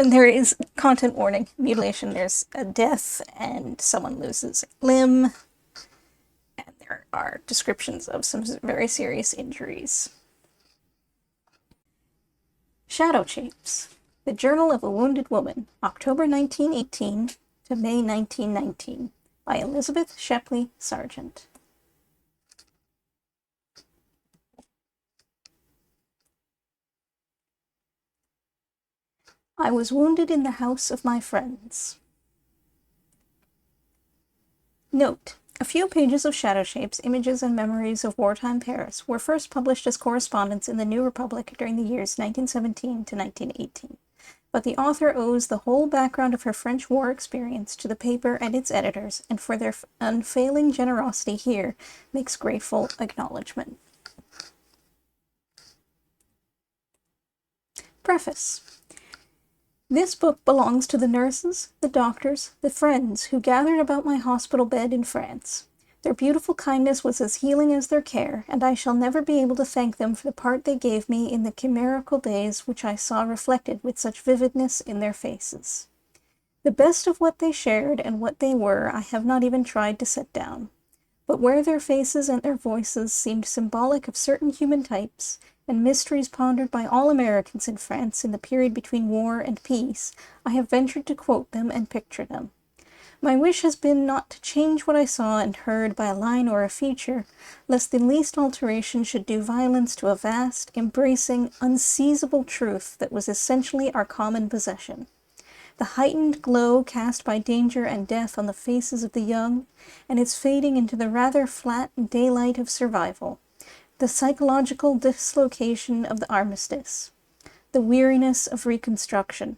And there is content warning, mutilation. There's a death and someone loses a limb. And there are descriptions of some very serious injuries. Shadow Shapes. The Journal of a Wounded Woman, October 1918 to May 1919, by Elizabeth Shepley Sergeant. I was wounded in the house of my friends. Note: a few pages of Shadow Shapes, Images and Memories of Wartime Paris were first published as correspondence in the New Republic during the years 1917 to 1918. But the author owes the whole background of her French war experience to the paper and its editors, and for their unfailing generosity here makes grateful acknowledgement. Preface. This book belongs to the nurses, the doctors, the friends who gathered about my hospital bed in France. Their beautiful kindness was as healing as their care, and I shall never be able to thank them for the part they gave me in the chimerical days which I saw reflected with such vividness in their faces. The best of what they shared and what they were I have not even tried to set down. But where their faces and their voices seemed symbolic of certain human types, and mysteries pondered by all Americans in France in the period between war and peace, I have ventured to quote them and picture them. My wish has been not to change what I saw and heard by a line or a feature, lest the least alteration should do violence to a vast, embracing, unseizable truth that was essentially our common possession. The heightened glow cast by danger and death on the faces of the young, and its fading into the rather flat daylight of survival. The psychological dislocation of the armistice. The weariness of reconstruction.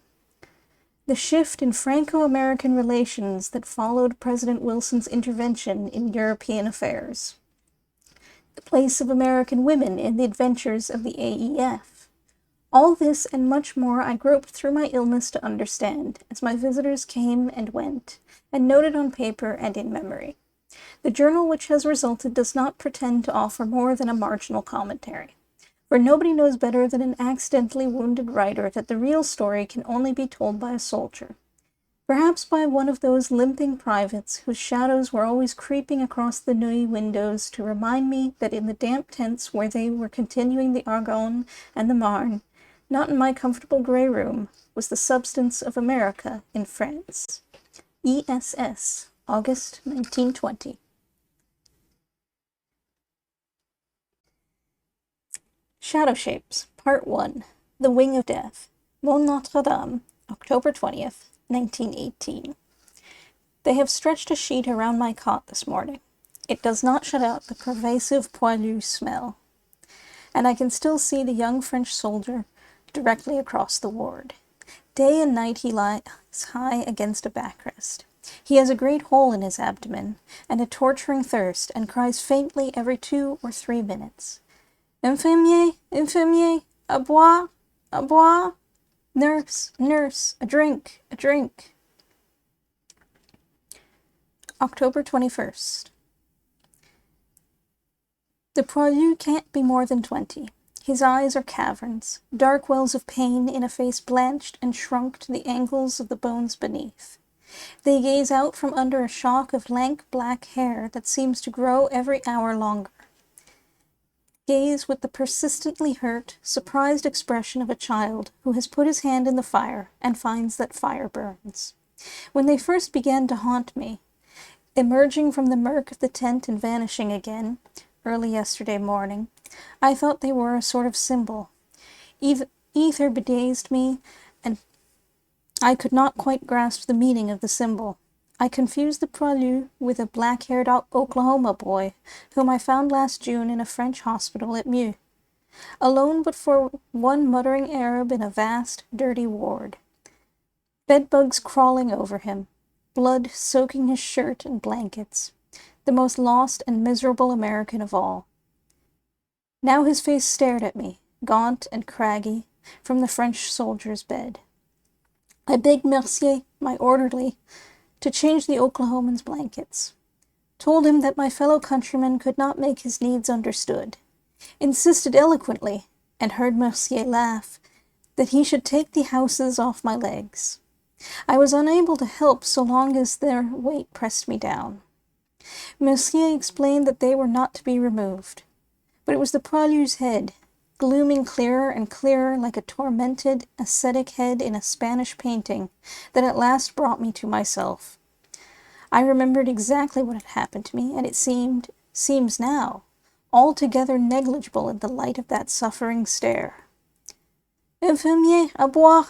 The shift in Franco-American relations that followed President Wilson's intervention in European affairs. The place of American women in the adventures of the AEF. All this and much more I groped through my illness to understand, as my visitors came and went, and noted on paper and in memory. The journal which has resulted does not pretend to offer more than a marginal commentary. For nobody knows better than an accidentally wounded writer that the real story can only be told by a soldier. Perhaps by one of those limping privates whose shadows were always creeping across the Neuilly windows to remind me that in the damp tents where they were continuing the Argonne and the Marne, not in my comfortable grey room, was the substance of America in France. ESS, August 1920. Shadow Shapes, Part 1, The Wing of Death, Mont Notre-Dame, October 20th, 1918. They have stretched a sheet around my cot this morning. It does not shut out the pervasive poilu smell, and I can still see the young French soldier directly across the ward. Day and night he lies high against a backrest. He has a great hole in his abdomen, and a torturing thirst, and cries faintly every 2 or 3 minutes. Infirmier, infirmier, à boire, à boire. Nurse, nurse, a drink, a drink. October 21st. The poilu can't be more than 20. His eyes are caverns, dark wells of pain in a face blanched and shrunk to the angles of the bones beneath. They gaze out from under a shock of lank black hair that seems to grow every hour longer. Gaze with the persistently hurt, surprised expression of a child who has put his hand in the fire and finds that fire burns. When they first began to haunt me, emerging from the murk of the tent and vanishing again, early yesterday morning, I thought they were a sort of symbol. Ether bedazed me, and I could not quite grasp the meaning of the symbol. I confused the poilu with a black-haired Oklahoma boy, whom I found last June in a French hospital at Meaux, alone but for one muttering Arab in a vast, dirty ward. Bedbugs crawling over him, blood soaking his shirt and blankets, the most lost and miserable American of all. Now his face stared at me, gaunt and craggy, from the French soldier's bed. I begged Mercier, my orderly, to change the Oklahoman's blankets. Told him that my fellow countryman could not make his needs understood. Insisted eloquently, and heard Mercier laugh, that he should take the houses off my legs. I was unable to help so long as their weight pressed me down. Mercier explained that they were not to be removed, but it was the poilu's head, glooming clearer and clearer like a tormented, ascetic head in a Spanish painting, that at last brought me to myself. I remembered exactly what had happened to me, and it seems now, altogether negligible in the light of that suffering stare. Infirmier, à boire.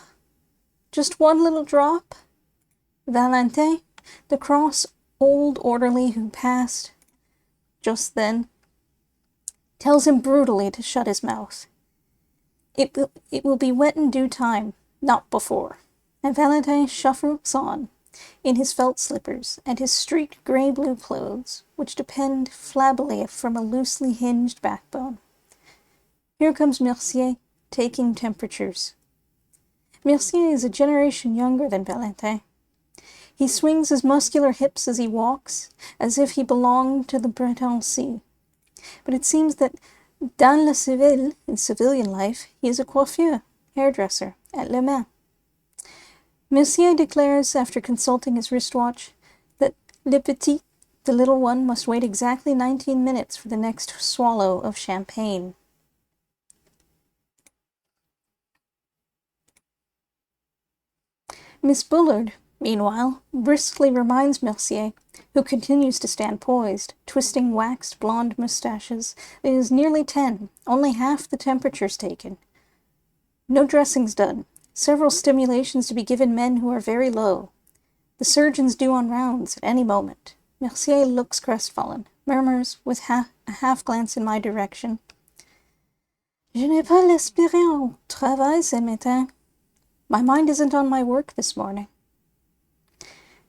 Just one little drop? Valentin, the cross old orderly who passed just then, tells him brutally to shut his mouth. It will be wet in due time, not before. And Valentin shuffles on, in his felt slippers and his streaked grey-blue clothes, which depend flabbily from a loosely hinged backbone. Here comes Mercier, taking temperatures. Mercier is a generation younger than Valentin. He swings his muscular hips as he walks, as if he belonged to the Breton Sea. But it seems that dans le civil, in civilian life, he is a coiffeur, hairdresser, at Le Mans. Mercier declares, after consulting his wristwatch, that le petit, the little one, must wait exactly 19 minutes for the next swallow of champagne. Miss Bullard, meanwhile, briskly reminds Mercier, who continues to stand poised, twisting waxed blonde moustaches, that it is nearly 10, only half the temperature's taken. No dressings done, several stimulations to be given men who are very low. The surgeon's due on rounds at any moment. Mercier looks crestfallen, murmurs, with a half glance in my direction, Je n'ai pas l'esprit au travail ce matin. My mind isn't on my work this morning.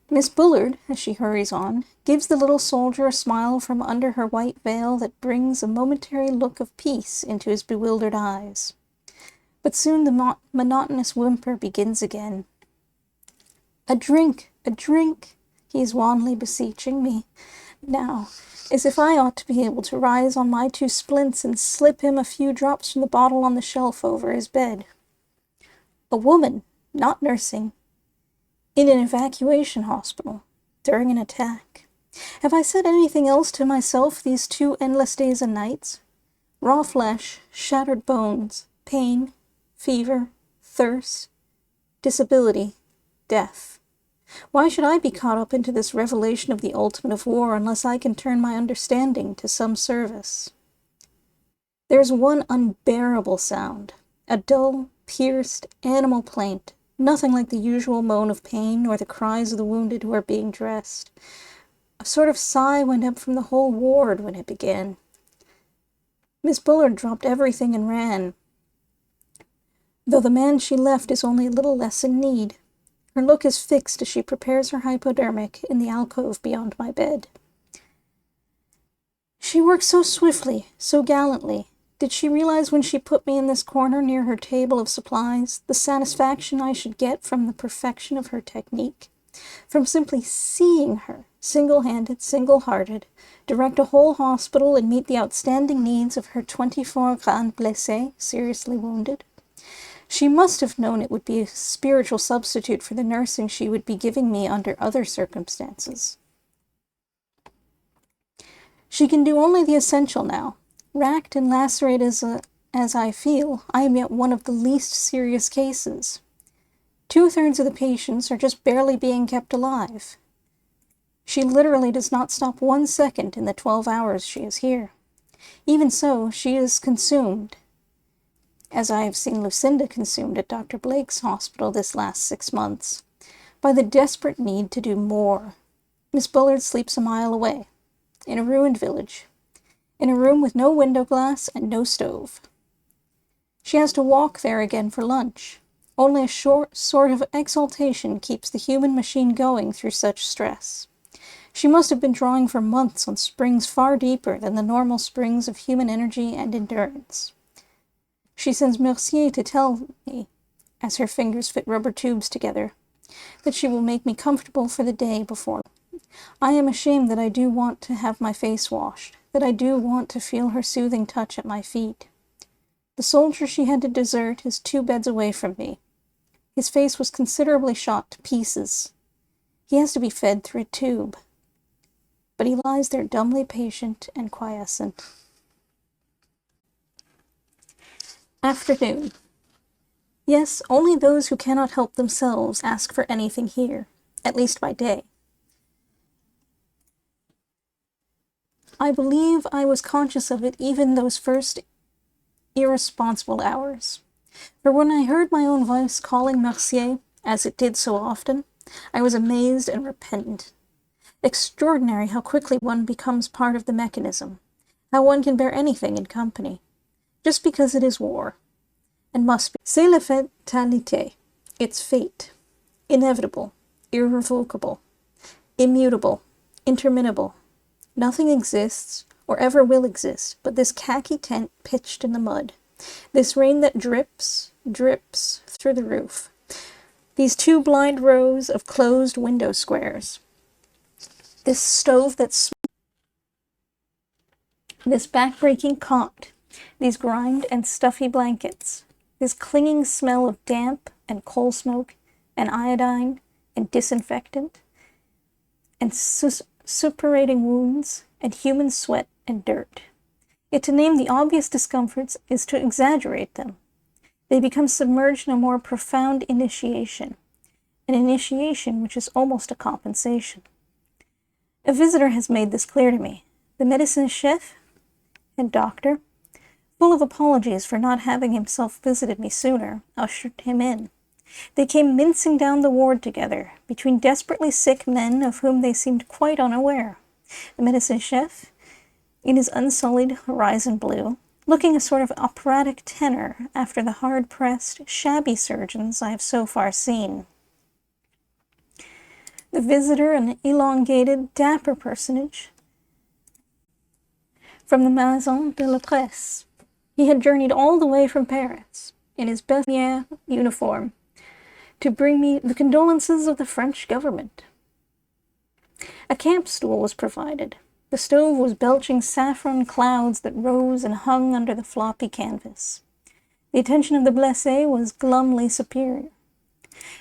Miss Bullard, as she hurries on, gives the little soldier a smile from under her white veil that brings a momentary look of peace into his bewildered eyes. But soon the monotonous whimper begins again. A drink, he is wanly beseeching me, now, as if I ought to be able to rise on my two splints and slip him a few drops from the bottle on the shelf over his bed. A woman, not nursing, in an evacuation hospital, during an attack. Have I said anything else to myself these 2 endless days and nights? Raw flesh, shattered bones, pain, fever, thirst, disability, death. Why should I be caught up into this revelation of the ultimate of war unless I can turn my understanding to some service? There's one unbearable sound, a dull, pierced, animal plaint, nothing like the usual moan of pain or the cries of the wounded who are being dressed. A sort of sigh went up from the whole ward when it began. Miss Bullard dropped everything and ran, though the man she left is only a little less in need. Her look is fixed as she prepares her hypodermic in the alcove beyond my bed. She works so swiftly, so gallantly. Did she realize when she put me in this corner near her table of supplies the satisfaction I should get from the perfection of her technique? From simply seeing her, single-handed, single-hearted, direct a whole hospital and meet the outstanding needs of her 24 grands blessés, seriously wounded? She must have known it would be a spiritual substitute for the nursing she would be giving me under other circumstances. She can do only the essential now. Racked and lacerated as I feel, I am yet one of the least serious cases. 2/3 of the patients are just barely being kept alive. She literally does not stop 1 second in the 12 hours she is here. Even so, she is consumed, as I have seen Lucinda consumed at Dr. Blake's hospital this last 6 months, by the desperate need to do more. Miss Bullard sleeps a mile away, in a ruined village, in a room with no window glass and no stove. She has to walk there again for lunch. Only a short sort of exaltation keeps the human machine going through such stress. She must have been drawing for months on springs far deeper than the normal springs of human energy and endurance. She sends Mercier to tell me, as her fingers fit rubber tubes together, that she will make me comfortable for the day before. I am ashamed that I do want to have my face washed, that I do want to feel her soothing touch at my feet. The soldier she had to desert is 2 beds away from me. His face was considerably shot to pieces. He has to be fed through a tube. But he lies there dumbly patient and quiescent. Afternoon. Yes, only those who cannot help themselves ask for anything here, at least by day. I believe I was conscious of it even those first irresponsible hours. For when I heard my own voice calling Mercier, as it did so often, I was amazed and repentant. Extraordinary how quickly one becomes part of the mechanism, how one can bear anything in company, just because it is war, and must be. C'est la fatalité, it's fate, inevitable, irrevocable, immutable, interminable. Nothing exists, or ever will exist, but this khaki tent pitched in the mud, this rain that drips, drips through the roof, these 2 blind rows of closed window squares, this stove that's this back-breaking cot, these grimed and stuffy blankets, this clinging smell of damp and coal smoke and iodine and disinfectant and suppurating wounds and human sweat and dirt. Yet to name the obvious discomforts is to exaggerate them. They become submerged in a more profound initiation, an initiation which is almost a compensation. A visitor has made this clear to me. The médecin chef and doctor, full of apologies for not having himself visited me sooner, ushered him in. They came mincing down the ward together, between desperately sick men of whom they seemed quite unaware. The médecin chef, in his unsullied horizon blue, looking a sort of operatic tenor after the hard-pressed, shabby surgeons I have so far seen. The visitor, an elongated, dapper personage from the Maison de la Presse. He had journeyed all the way from Paris, in his best uniform, to bring me the condolences of the French government. A camp stool was provided. The stove was belching saffron clouds that rose and hung under the floppy canvas. The attention of the blessé was glumly superior.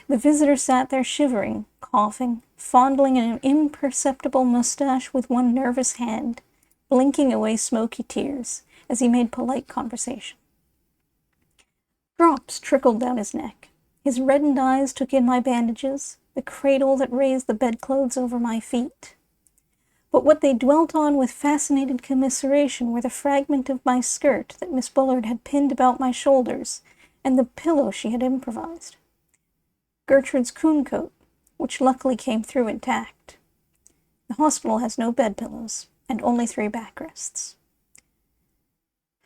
The visitor sat there shivering, coughing, fondling an imperceptible mustache with one nervous hand, blinking away smoky tears as he made polite conversation. Drops trickled down his neck. His reddened eyes took in my bandages, the cradle that raised the bedclothes over my feet. But what they dwelt on with fascinated commiseration were the fragment of my skirt that Miss Bullard had pinned about my shoulders, and the pillow she had improvised. Gertrude's coon coat, which luckily came through intact. The hospital has no bed pillows, and only 3 backrests.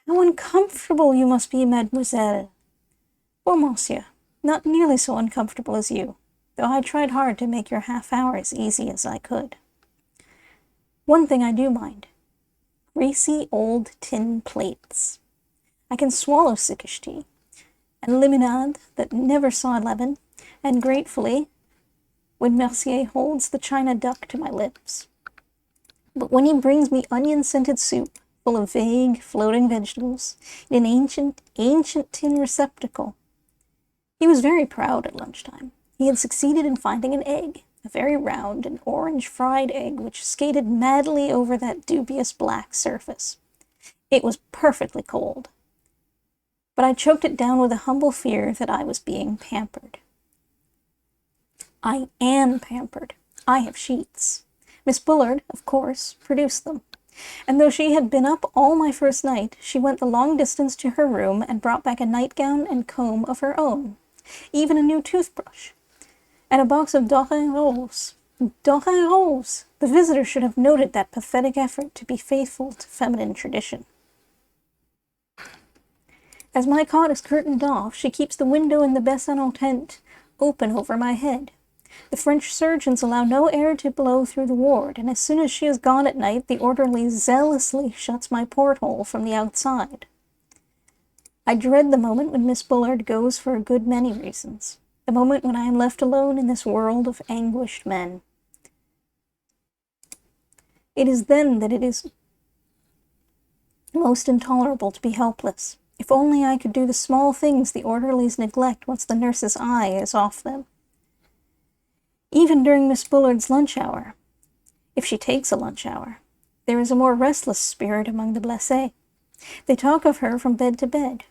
How uncomfortable you must be, mademoiselle. Well, monsieur, not nearly so uncomfortable as you, though I tried hard to make your half-hour as easy as I could. One thing I do mind. Greasy old tin plates. I can swallow sickish tea, and limonade that never saw lemon, and gratefully, when Mercier holds the china duck to my lips. But when he brings me onion-scented soup, full of vague, floating vegetables, in an ancient tin receptacle. He was very proud at lunchtime. He had succeeded in finding an egg, a very round and orange fried egg which skated madly over that dubious black surface. It was perfectly cold. But I choked it down with a humble fear that I was being pampered. I am pampered. I have sheets. Miss Bullard, of course, produced them. And though she had been up all my first night, she went the long distance to her room and brought back a nightgown and comb of her own, even a new toothbrush, and a box of doré rose. Doré rose! The visitor should have noted that pathetic effort to be faithful to feminine tradition. As my cot is curtained off, she keeps the window in the Besson tent open over my head. The French surgeons allow no air to blow through the ward, and as soon as she is gone at night, the orderly zealously shuts my porthole from the outside. I dread the moment when Miss Bullard goes for a good many reasons, the moment when I am left alone in this world of anguished men. It is then that it is most intolerable to be helpless. If only I could do the small things the orderlies neglect once the nurse's eye is off them. Even during Miss Bullard's lunch hour, if she takes a lunch hour, there is a more restless spirit among the blessés. They talk of her from bed to bed.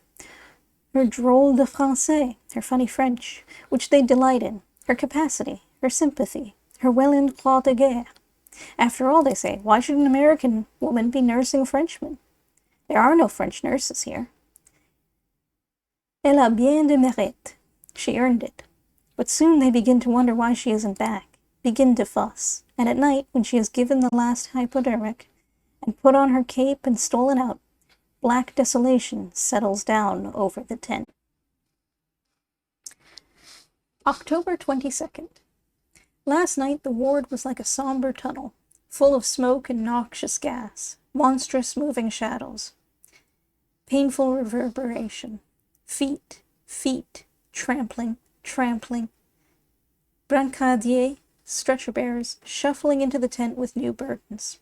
Her drôle de français, her funny French, which they delight in, her capacity, her sympathy, her well-in croix de guerre. After all, they say, why should an American woman be nursing a Frenchman? There are no French nurses here. Elle a bien de mérite. She earned it. But soon they begin to wonder why she isn't back, begin to fuss, and at night, when she has given the last hypodermic, and put on her cape and stolen out, black desolation settles down over the tent. October 22nd. Last night the ward was like a somber tunnel, full of smoke and noxious gas, monstrous moving shadows. Painful reverberation. Feet, trampling. Brancardiers, stretcher-bearers, shuffling into the tent with new burdens.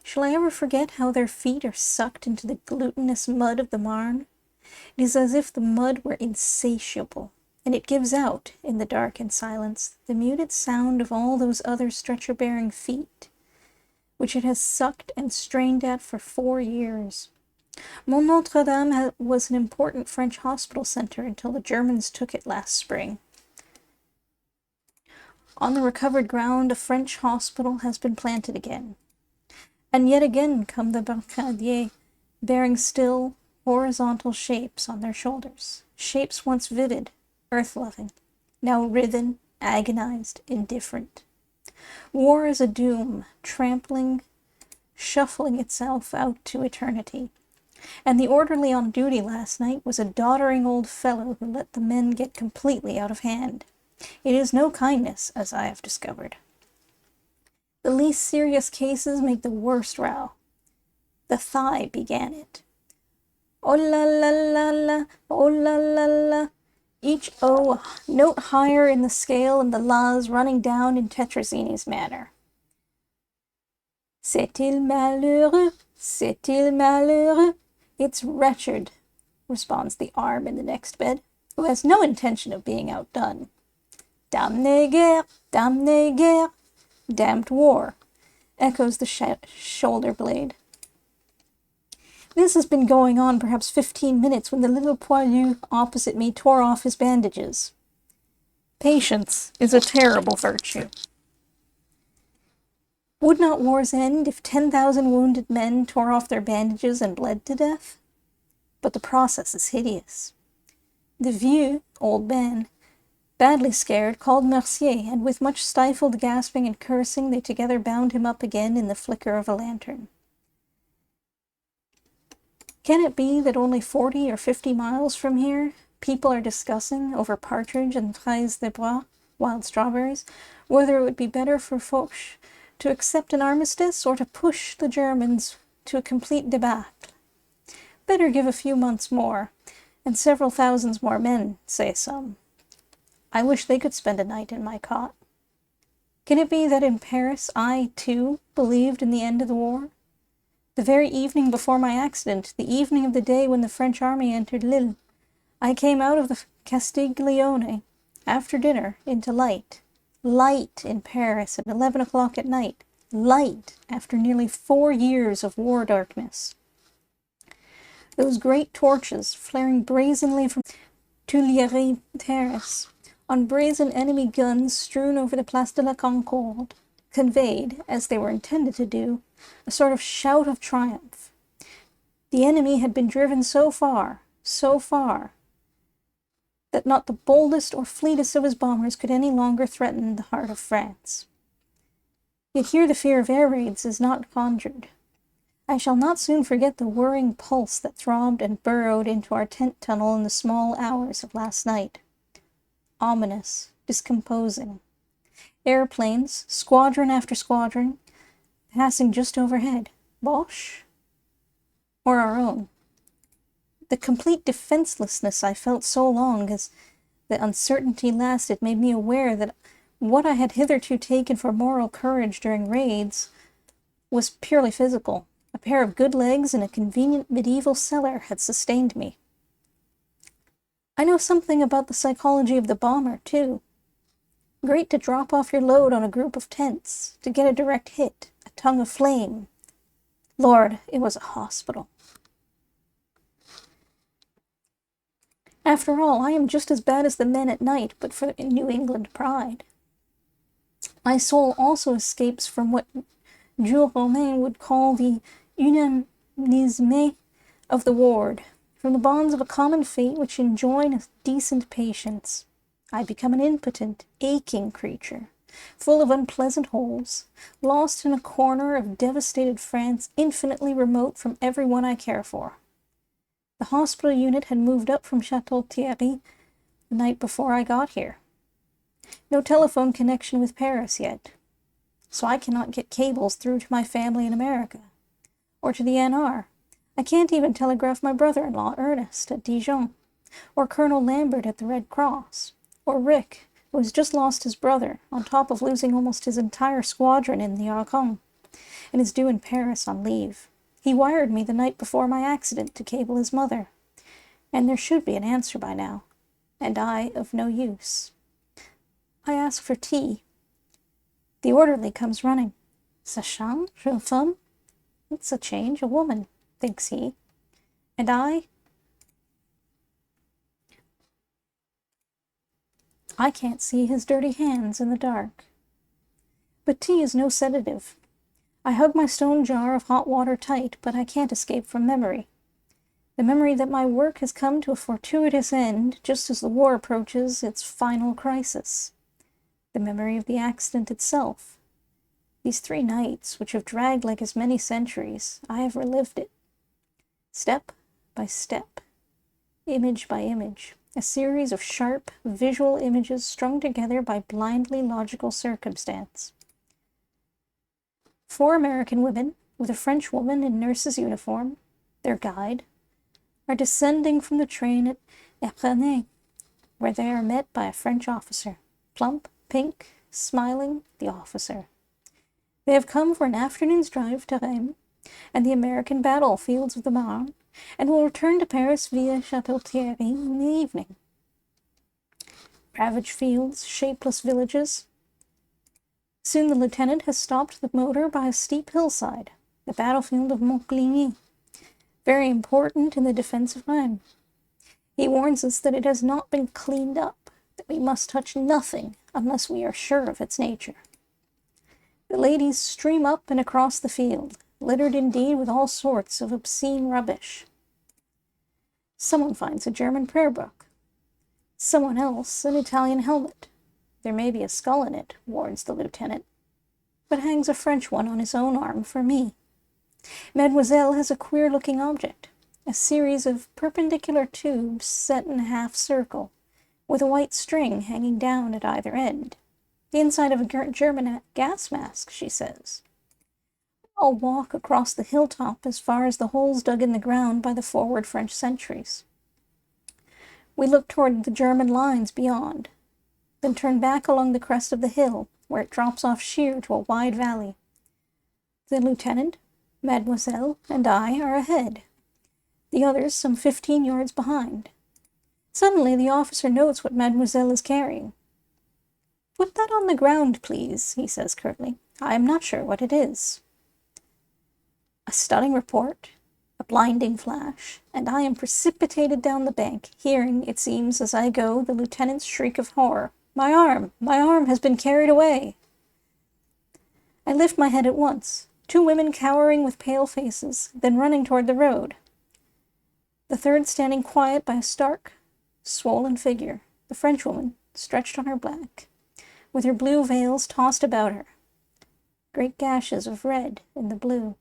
Shall I ever forget how their feet are sucked into the glutinous mud of the Marne? It is as if the mud were insatiable, and it gives out, in the dark and silence, the muted sound of all those other stretcher-bearing feet, which it has sucked and strained at for 4 years. Mont Notre-Dame was an important French hospital center until the Germans took it last spring. On the recovered ground, a French hospital has been planted again. And yet again come the brancardiers, bearing still, horizontal shapes on their shoulders, shapes once vivid, earth-loving, now writhen, agonized, indifferent. War is a doom, trampling, shuffling itself out to eternity. And the orderly on duty last night was a doddering old fellow who let the men get completely out of hand. It is no kindness, as I have discovered. The least serious cases make the worst row. The thigh began it. Oh la la la la, oh la la la. Each O a note higher in the scale and the las running down in Tetrazzini's manner. C'est-il malheureux? C'est-il malheureux? It's wretched, responds the arm in the next bed, who has no intention of being outdone. Damnée guerre, damnée guerre, damned war, echoes the shoulder blade. This has been going on perhaps 15 minutes when the little poilu opposite me tore off his bandages. Patience is a terrible virtue. Would not wars end if 10,000 wounded men tore off their bandages and bled to death? But the process is hideous. The vieux, old man, badly scared, called Mercier, and with much stifled gasping and cursing, they together bound him up again in the flicker of a lantern. Can it be that only 40 or 50 miles from here, people are discussing, over partridge and fraises des bois, wild strawberries, whether it would be better for Foch to accept an armistice or to push the Germans to a complete debacle? Better give a few months more, and several thousands more men, say some. I wish they could spend a night in my cot. Can it be that in Paris I, too, believed in the end of the war? The very evening before my accident, the evening of the day when the French army entered Lille, I came out of the Castiglione, after dinner, into light. Light in Paris at 11 o'clock at night. Light after nearly 4 years of war darkness. Those great torches flaring brazenly from Tuileries Terrace, on brazen enemy guns strewn over the Place de la Concorde, conveyed, as they were intended to do, a sort of shout of triumph. The enemy had been driven so far, that not the boldest or fleetest of his bombers could any longer threaten the heart of France. Yet here the fear of air raids is not conjured. I shall not soon forget the whirring pulse that throbbed and burrowed into our tent tunnel in the small hours of last night. Ominous, discomposing. Airplanes, squadron after squadron, passing just overhead. Boche? Or our own? The complete defenselessness I felt so long as the uncertainty lasted made me aware that what I had hitherto taken for moral courage during raids was purely physical. A pair of good legs and a convenient medieval cellar had sustained me. I know something about the psychology of the bomber, too. Great to drop off your load on a group of tents, to get a direct hit, a tongue of flame. Lord, it was a hospital. After all, I am just as bad as the men at night, but for New England pride. My soul also escapes from what Jules Romain would call the unanisme of the ward, from the bonds of a common fate which enjoin a decent patience. I become an impotent, aching creature, full of unpleasant holes, lost in a corner of devastated France, infinitely remote from everyone I care for. The hospital unit had moved up from Château-Thierry the night before I got here. No telephone connection with Paris yet, so I cannot get cables through to my family in America, or to the NR. I can't even telegraph my brother-in-law, Ernest, at Dijon, or Colonel Lambert at the Red Cross, or Rick, who has just lost his brother, on top of losing almost his entire squadron in the Argonne, and is due in Paris on leave. He wired me the night before my accident to cable his mother, and there should be an answer by now, and I of no use. I ask for tea. The orderly comes running. Sachant, jeune femme? It's a change, a woman, thinks he. And I can't see his dirty hands in the dark. But tea is no sedative. I hug my stone jar of hot water tight, but I can't escape from memory. The memory that my work has come to a fortuitous end just as the war approaches its final crisis. The memory of the accident itself. These 3 nights, which have dragged like as many centuries, I have relived it. Step by step, image by image, a series of sharp, visual images strung together by blindly logical circumstance. 4 American women, with a French woman in nurse's uniform, their guide, are descending from the train at Epernay, where they are met by a French officer, plump, pink, smiling, the officer. They have come for an afternoon's drive to Rheims and the American battlefields of the Marne, and will return to Paris via Château-Thierry in the evening. Ravaged fields, shapeless villages. Soon the lieutenant has stopped the motor by a steep hillside, the battlefield of Montligny, very important in the defense of Rheims. He warns us that it has not been cleaned up, that we must touch nothing unless we are sure of its nature. The ladies stream up and across the field, littered indeed with all sorts of obscene rubbish. Someone finds a German prayer book. Someone else an Italian helmet. There may be a skull in it, warns the lieutenant, but hangs a French one on his own arm for me. Mademoiselle has a queer-looking object, a series of perpendicular tubes set in a half-circle, with a white string hanging down at either end. The inside of a German gas mask, she says. I'll walk across the hilltop as far as the holes dug in the ground by the forward French sentries. We look toward the German lines beyond, then turn back along the crest of the hill, where it drops off sheer to a wide valley. The lieutenant, Mademoiselle, and I are ahead, the others some 15 yards behind. Suddenly the officer notes what Mademoiselle is carrying. "Put that on the ground, please," he says curtly. "I am not sure what it is." A stunning report, a blinding flash, and I am precipitated down the bank, hearing, it seems, as I go, the lieutenant's shriek of horror. My arm has been carried away." I lift my head at once, 2 women cowering with pale faces, then running toward the road. The third standing quiet by a stark, swollen figure, the Frenchwoman, stretched on her back, with her blue veils tossed about her. Great gashes of red in the blue.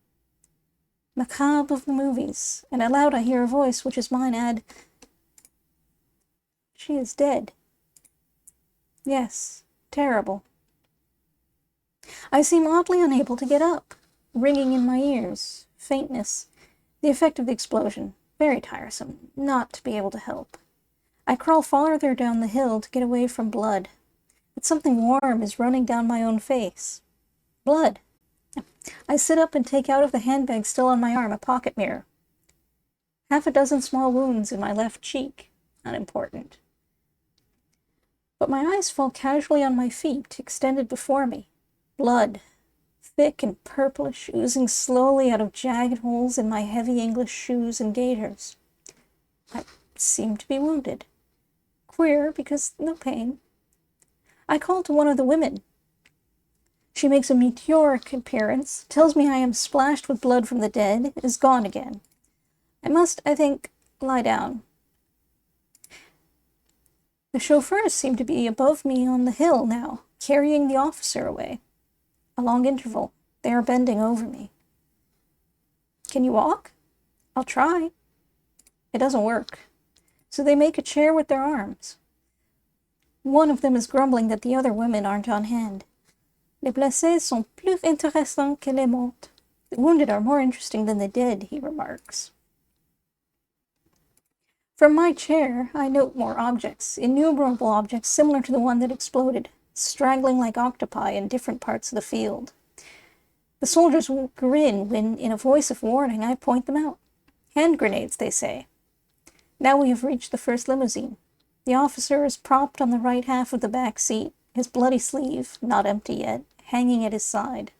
Macabre of the movies, and aloud I hear a voice which is mine add, "She is dead." Yes, terrible. I seem oddly unable to get up, ringing in my ears, faintness, the effect of the explosion, very tiresome, not to be able to help. I crawl farther down the hill to get away from blood, but something warm is running down my own face. Blood. I sit up and take out of the handbag still on my arm a pocket mirror. 6 small wounds in my left cheek. unimportant. But my eyes fall casually on my feet, extended before me. Blood, thick and purplish, oozing slowly out of jagged holes in my heavy English shoes and gaiters. I seem to be wounded. Queer, because no pain. I call to one of the women. She makes a meteoric appearance, tells me I am splashed with blood from the dead, is gone again. I must, I think, lie down. The chauffeurs seem to be above me on the hill now, carrying the officer away. A long interval. They are bending over me. Can you walk? I'll try. It doesn't work. So they make a chair with their arms. One of them is grumbling that the other women aren't on hand. Les blessés sont plus intéressants que les morts. The wounded are more interesting than the dead, he remarks. From my chair, I note more objects, innumerable objects similar to the one that exploded, straggling like octopi in different parts of the field. The soldiers will grin when, in a voice of warning, I point them out. Hand grenades, they say. Now we have reached the first limousine. The officer is propped on the right half of the back seat, his bloody sleeve, not empty yet, hanging at his side.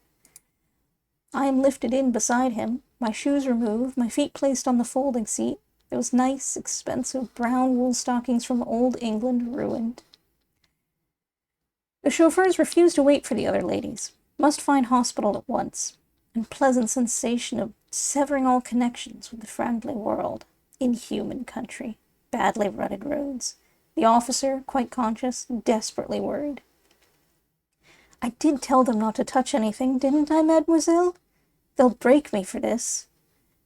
I am lifted in beside him, my shoes removed, my feet placed on the folding seat, those nice, expensive brown wool stockings from old England ruined. The chauffeurs refuse to wait for the other ladies. Must find hospital at once. Unpleasant sensation of severing all connections with the friendly world. Inhuman country. Badly rutted roads. The officer, quite conscious, desperately worried. I did tell them not to touch anything, didn't I, mademoiselle? They'll break me for this.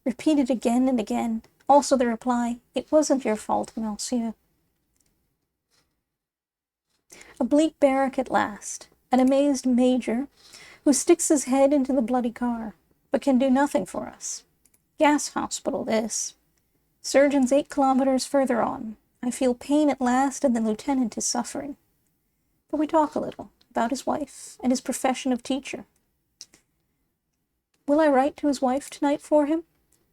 Repeated again and again. Also the reply, it wasn't your fault, monsieur. A bleak barrack at last. An amazed major who sticks his head into the bloody car, but can do nothing for us. Gas hospital, this. Surgeons 8 kilometers further on. I feel pain at last, and the lieutenant is suffering. But we talk a little about his wife and his profession of teacher. Will I write to his wife tonight for him?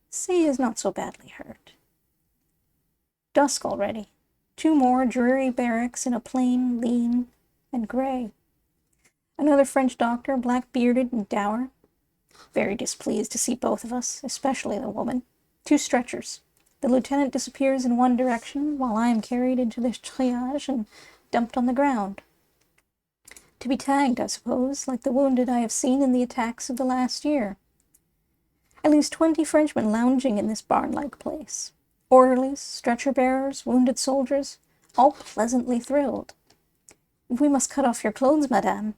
Say he is not so badly hurt. Dusk already. 2 more dreary barracks in a plain, lean, and gray. Another French doctor, black-bearded and dour. Very displeased to see both of us, especially the woman. 2 stretchers. The lieutenant disappears in one direction, while I am carried into the triage and dumped on the ground. To be tagged, I suppose, like the wounded I have seen in the attacks of the last year. At least 20 Frenchmen lounging in this barn-like place. Orderlies, stretcher-bearers, wounded soldiers, all pleasantly thrilled. We must cut off your clothes, madame.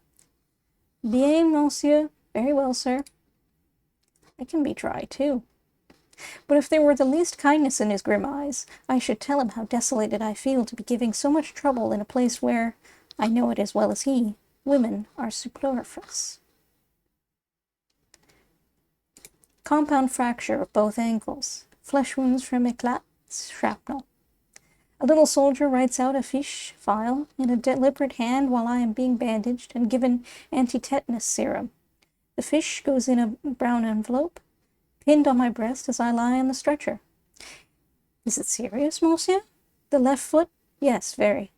Bien, monsieur. Very well, sir. I can be dry, too. But if there were the least kindness in his grim eyes, I should tell him how desolated I feel to be giving so much trouble in a place where, I know it as well as he, women are superfluous. Compound fracture of both ankles. Flesh wounds from éclats, shrapnel. A little soldier writes out a fiche file in a deliberate hand while I am being bandaged and given anti-tetanus serum. The fiche goes in a brown envelope, pinned on my breast as I lie on the stretcher. Is it serious, monsieur? The left foot? Yes, very.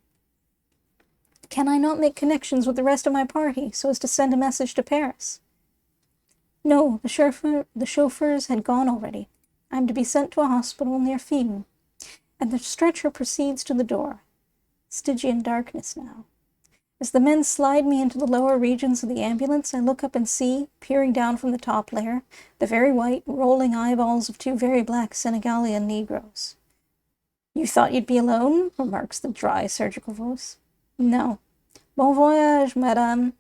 Can I not make connections with the rest of my party so as to send a message to Paris? No, the chauffeurs had gone already. I am to be sent to a hospital near Fiume, and the stretcher proceeds to the door. Stygian darkness now. As the men slide me into the lower regions of the ambulance, I look up and see, peering down from the top layer, the very white, rolling eyeballs of 2 very black Senegalian Negroes. You thought you'd be alone? Remarks the dry surgical voice. No. Bon voyage, madame.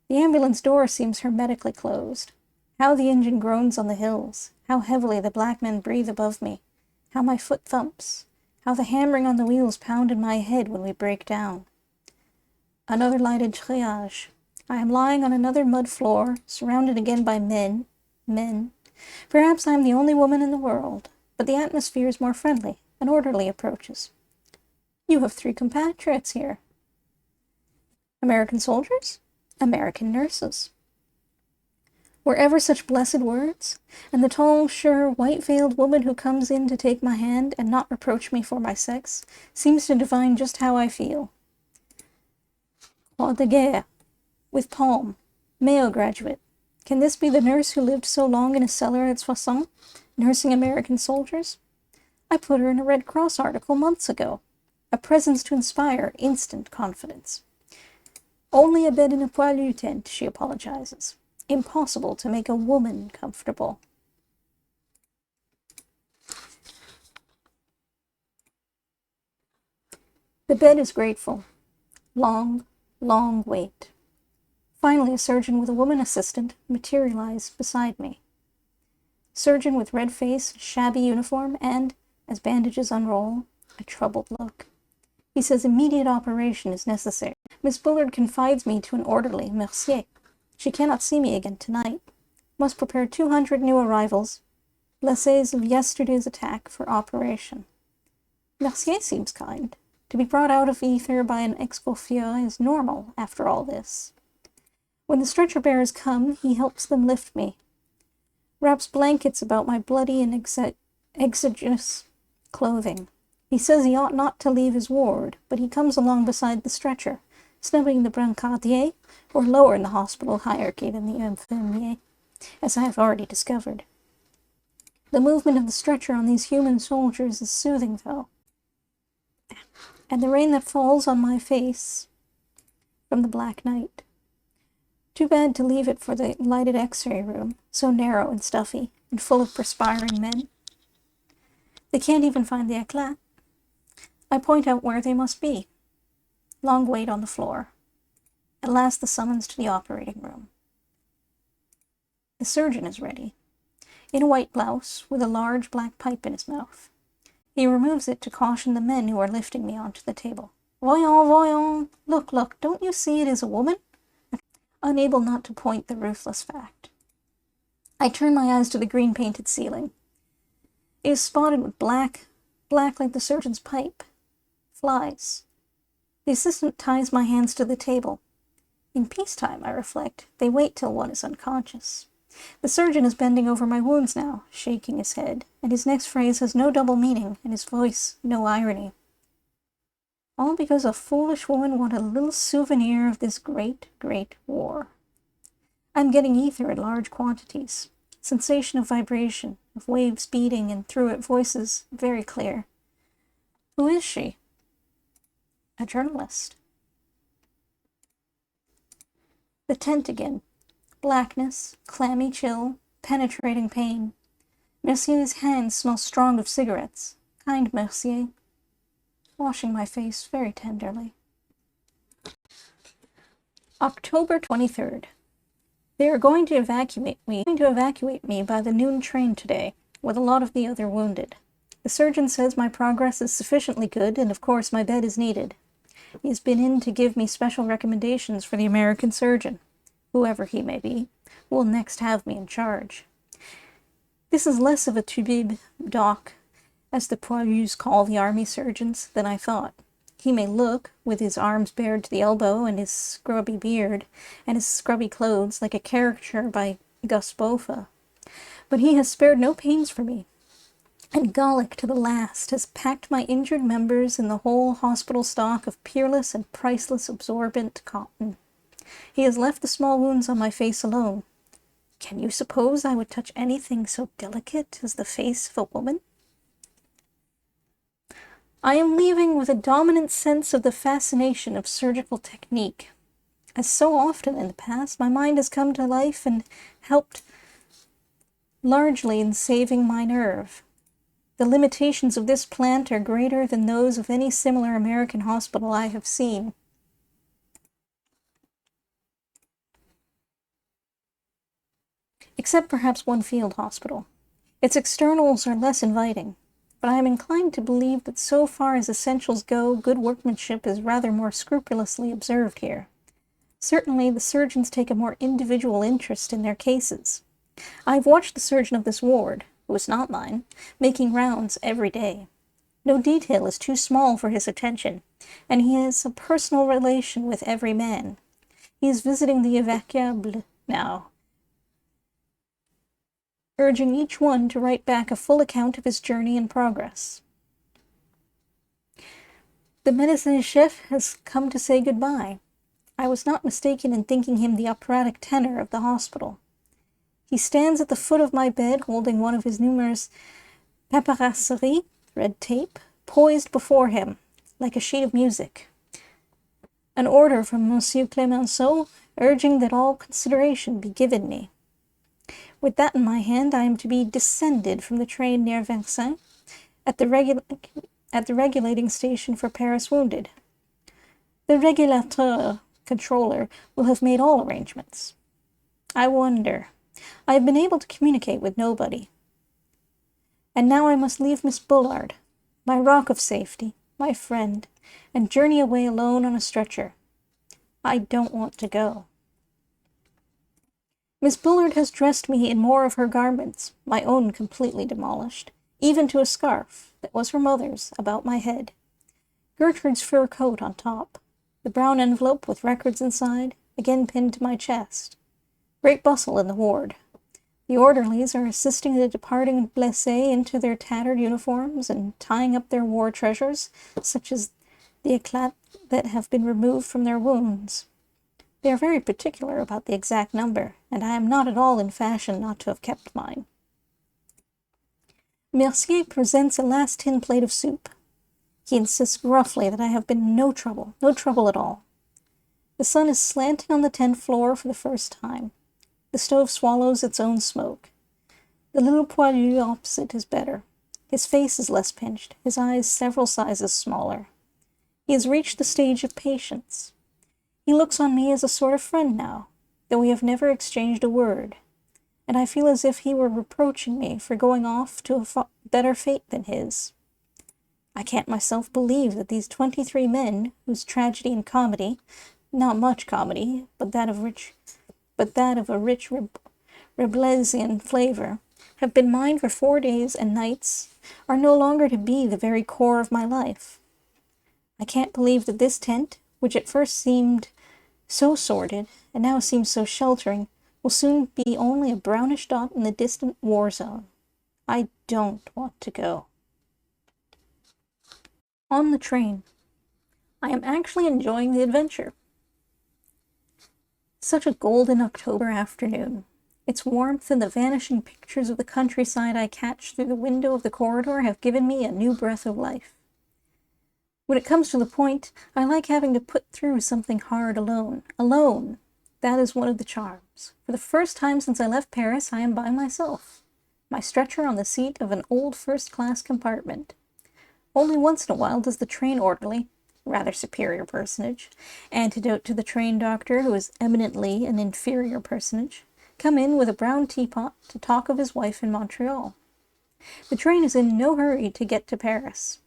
The ambulance door seems hermetically closed. How the engine groans on the hills. How heavily the black men breathe above me. How my foot thumps. How the hammering on the wheels pound in my head when we break down. Another lighted triage. I am lying on another mud floor, surrounded again by men. Perhaps I am the only woman in the world, but the atmosphere is more friendly. An orderly approaches. You have 3 compatriots here. American soldiers? American nurses. Were ever such blessed words? And the tall, sure, white-veiled woman who comes in to take my hand and not reproach me for my sex seems to divine just how I feel. Croix de Guerre, with palm, Mayo graduate. Can this be the nurse who lived so long in a cellar at Soissons, nursing American soldiers? I put her in a Red Cross article months ago. A presence to inspire instant confidence. Only a bed in a poilu tent, she apologizes. Impossible to make a woman comfortable. The bed is grateful. Long, long wait. Finally, a surgeon with a woman assistant materialized beside me. Surgeon with red face, shabby uniform, and, as bandages unroll, a troubled look. He says immediate operation is necessary. Miss Bullard confides me to an orderly, Mercier. She cannot see me again tonight. Must prepare 200 new arrivals, blessés of yesterday's attack, for operation. Mercier seems kind. To be brought out of ether by an excoffeur is normal after all this. When the stretcher-bearers come, he helps them lift me, wraps blankets about my bloody and exiguous clothing. He says he ought not to leave his ward, but he comes along beside the stretcher, snubbing the brancardier, or lower in the hospital hierarchy than the infirmier, as I have already discovered. The movement of the stretcher on these human soldiers is soothing, though. And the rain that falls on my face from the black night. Too bad to leave it for the lighted x-ray room, so narrow and stuffy, and full of perspiring men. They can't even find the éclat. I point out where they must be. Long wait on the floor. At last the summons to the operating room. The surgeon is ready, in a white blouse, with a large black pipe in his mouth. He removes it to caution the men who are lifting me onto the table. Voyons, voyons. Look, look, don't you see it is a woman? Unable not to point the ruthless fact. I turn my eyes to the green-painted ceiling. It is spotted with black like the surgeon's pipe. Flies. The assistant ties my hands to the table. In peacetime, I reflect, they wait till one is unconscious. The surgeon is bending over my wounds now, shaking his head, and his next phrase has no double meaning, and his voice no irony. All because a foolish woman wanted a little souvenir of this great, great war. I'm getting ether in large quantities. Sensation of vibration, of waves beating, and through it voices very clear. Who is she? A journalist. The tent again. Blackness, clammy chill, penetrating pain. Mercier's hands smell strong of cigarettes. Kind Mercier. Washing my face very tenderly. October 23rd. They are going to evacuate me by the noon train today, with a lot of the other wounded. The surgeon says my progress is sufficiently good, and of course my bed is needed. He has been in to give me special recommendations for the American surgeon, whoever he may be, who will next have me in charge. This is less of a tubib doc, as the poilus call the army surgeons, than I thought. He may look, with his arms bared to the elbow and his scrubby beard and his scrubby clothes, like a caricature by Gus Boffa, but he has spared no pains for me, and Gallic to the last has packed my injured members in the whole hospital stock of peerless and priceless absorbent cotton. He has left the small wounds on my face alone. Can you suppose I would touch anything so delicate as the face of a woman? I am leaving with a dominant sense of the fascination of surgical technique. As so often in the past, my mind has come to life and helped largely in saving my nerve. The limitations of this plant are greater than those of any similar American hospital I have seen. Except perhaps one field hospital. Its externals are less inviting, but I am inclined to believe that so far as essentials go, good workmanship is rather more scrupulously observed here. Certainly, the surgeons take a more individual interest in their cases. I have watched the surgeon of this ward, who is not mine, making rounds every day. No detail is too small for his attention, and he has a personal relation with every man. He is visiting the evacuable now, urging each one to write back a full account of his journey and progress. The medicine chef has come to say goodbye. I was not mistaken in thinking him the operatic tenor of the hospital. He stands at the foot of my bed, holding one of his numerous paperasseries, red tape, poised before him, like a sheet of music. An order from Monsieur Clemenceau, urging that all consideration be given me. With that in my hand, I am to be descended from the train near Vincennes, at the regulating station for Paris wounded. The régulateur controller will have made all arrangements. I wonder. I have been able to communicate with nobody. And now I must leave Miss Bullard, my rock of safety, my friend, and journey away alone on a stretcher. I don't want to go. Miss Bullard has dressed me in more of her garments, my own completely demolished, even to a scarf, that was her mother's, about my head. Gertrude's fur coat on top, the brown envelope with records inside, again pinned to my chest. Great bustle in the ward. The orderlies are assisting the departing blessés into their tattered uniforms and tying up their war treasures, such as the éclats that have been removed from their wounds. They are very particular about the exact number, and I am not at all in fashion not to have kept mine. Mercier presents a last tin plate of soup. He insists gruffly that I have been no trouble at all. The sun is slanting on the tent floor for the first time. The stove swallows its own smoke. The little poilu opposite is better. His face is less pinched, his eyes several sizes smaller. He has reached the stage of patience. He looks on me as a sort of friend now, though we have never exchanged a word, and I feel as if he were reproaching me for going off to a better fate than his. I can't myself believe that these 23 men, whose tragedy and comedy, not much comedy, but that of a rich Rabelasian flavor, have been mine for 4 days and nights, are no longer to be the very core of my life. I can't believe that this tent, which at first seemed so sordid, and now seems so sheltering, will soon be only a brownish dot in the distant war zone. I don't want to go. On the train. I am actually enjoying the adventure. Such a golden October afternoon. Its warmth and the vanishing pictures of the countryside I catch through the window of the corridor have given me a new breath of life. When it comes to the point, I like having to put through something hard alone. Alone! That is one of the charms. For the first time since I left Paris, I am by myself. My stretcher on the seat of an old first-class compartment. Only once in a while does the train orderly, rather superior personage, antidote to the train doctor, who is eminently an inferior personage, come in with a brown teapot to talk of his wife in Montreal. The train is in no hurry to get to Paris.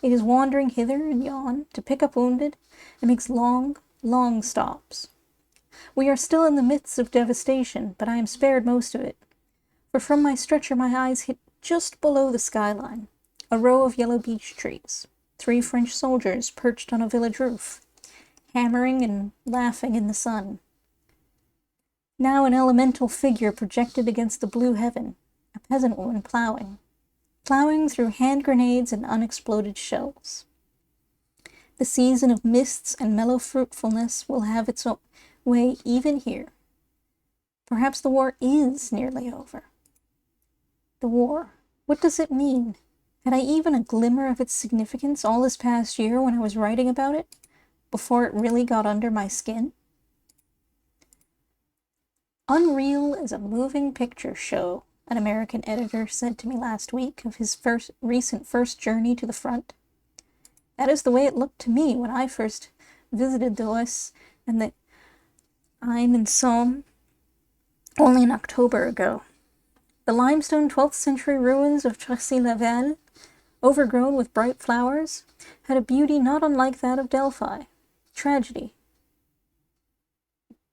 It is wandering hither and yon to pick up wounded, and makes long, long stops. We are still in the midst of devastation, but I am spared most of it, for from my stretcher my eyes hit just below the skyline, a row of yellow beech trees, 3 French soldiers perched on a village roof, hammering and laughing in the sun. Now an elemental figure projected against the blue heaven, a peasant woman plowing through hand grenades and unexploded shells. The season of mists and mellow fruitfulness will have its own way even here. Perhaps the war is nearly over. The war, what does it mean? Had I even a glimmer of its significance all this past year when I was writing about it, before it really got under my skin? Unreal as a moving picture show, an American editor said to me last week of his recent journey to the front. That is the way it looked to me when I first visited the Oise and the Aisne and Somme only in October ago. The limestone 12th century ruins of Tracy-la-Velle, overgrown with bright flowers, had a beauty not unlike that of Delphi. Tragedy,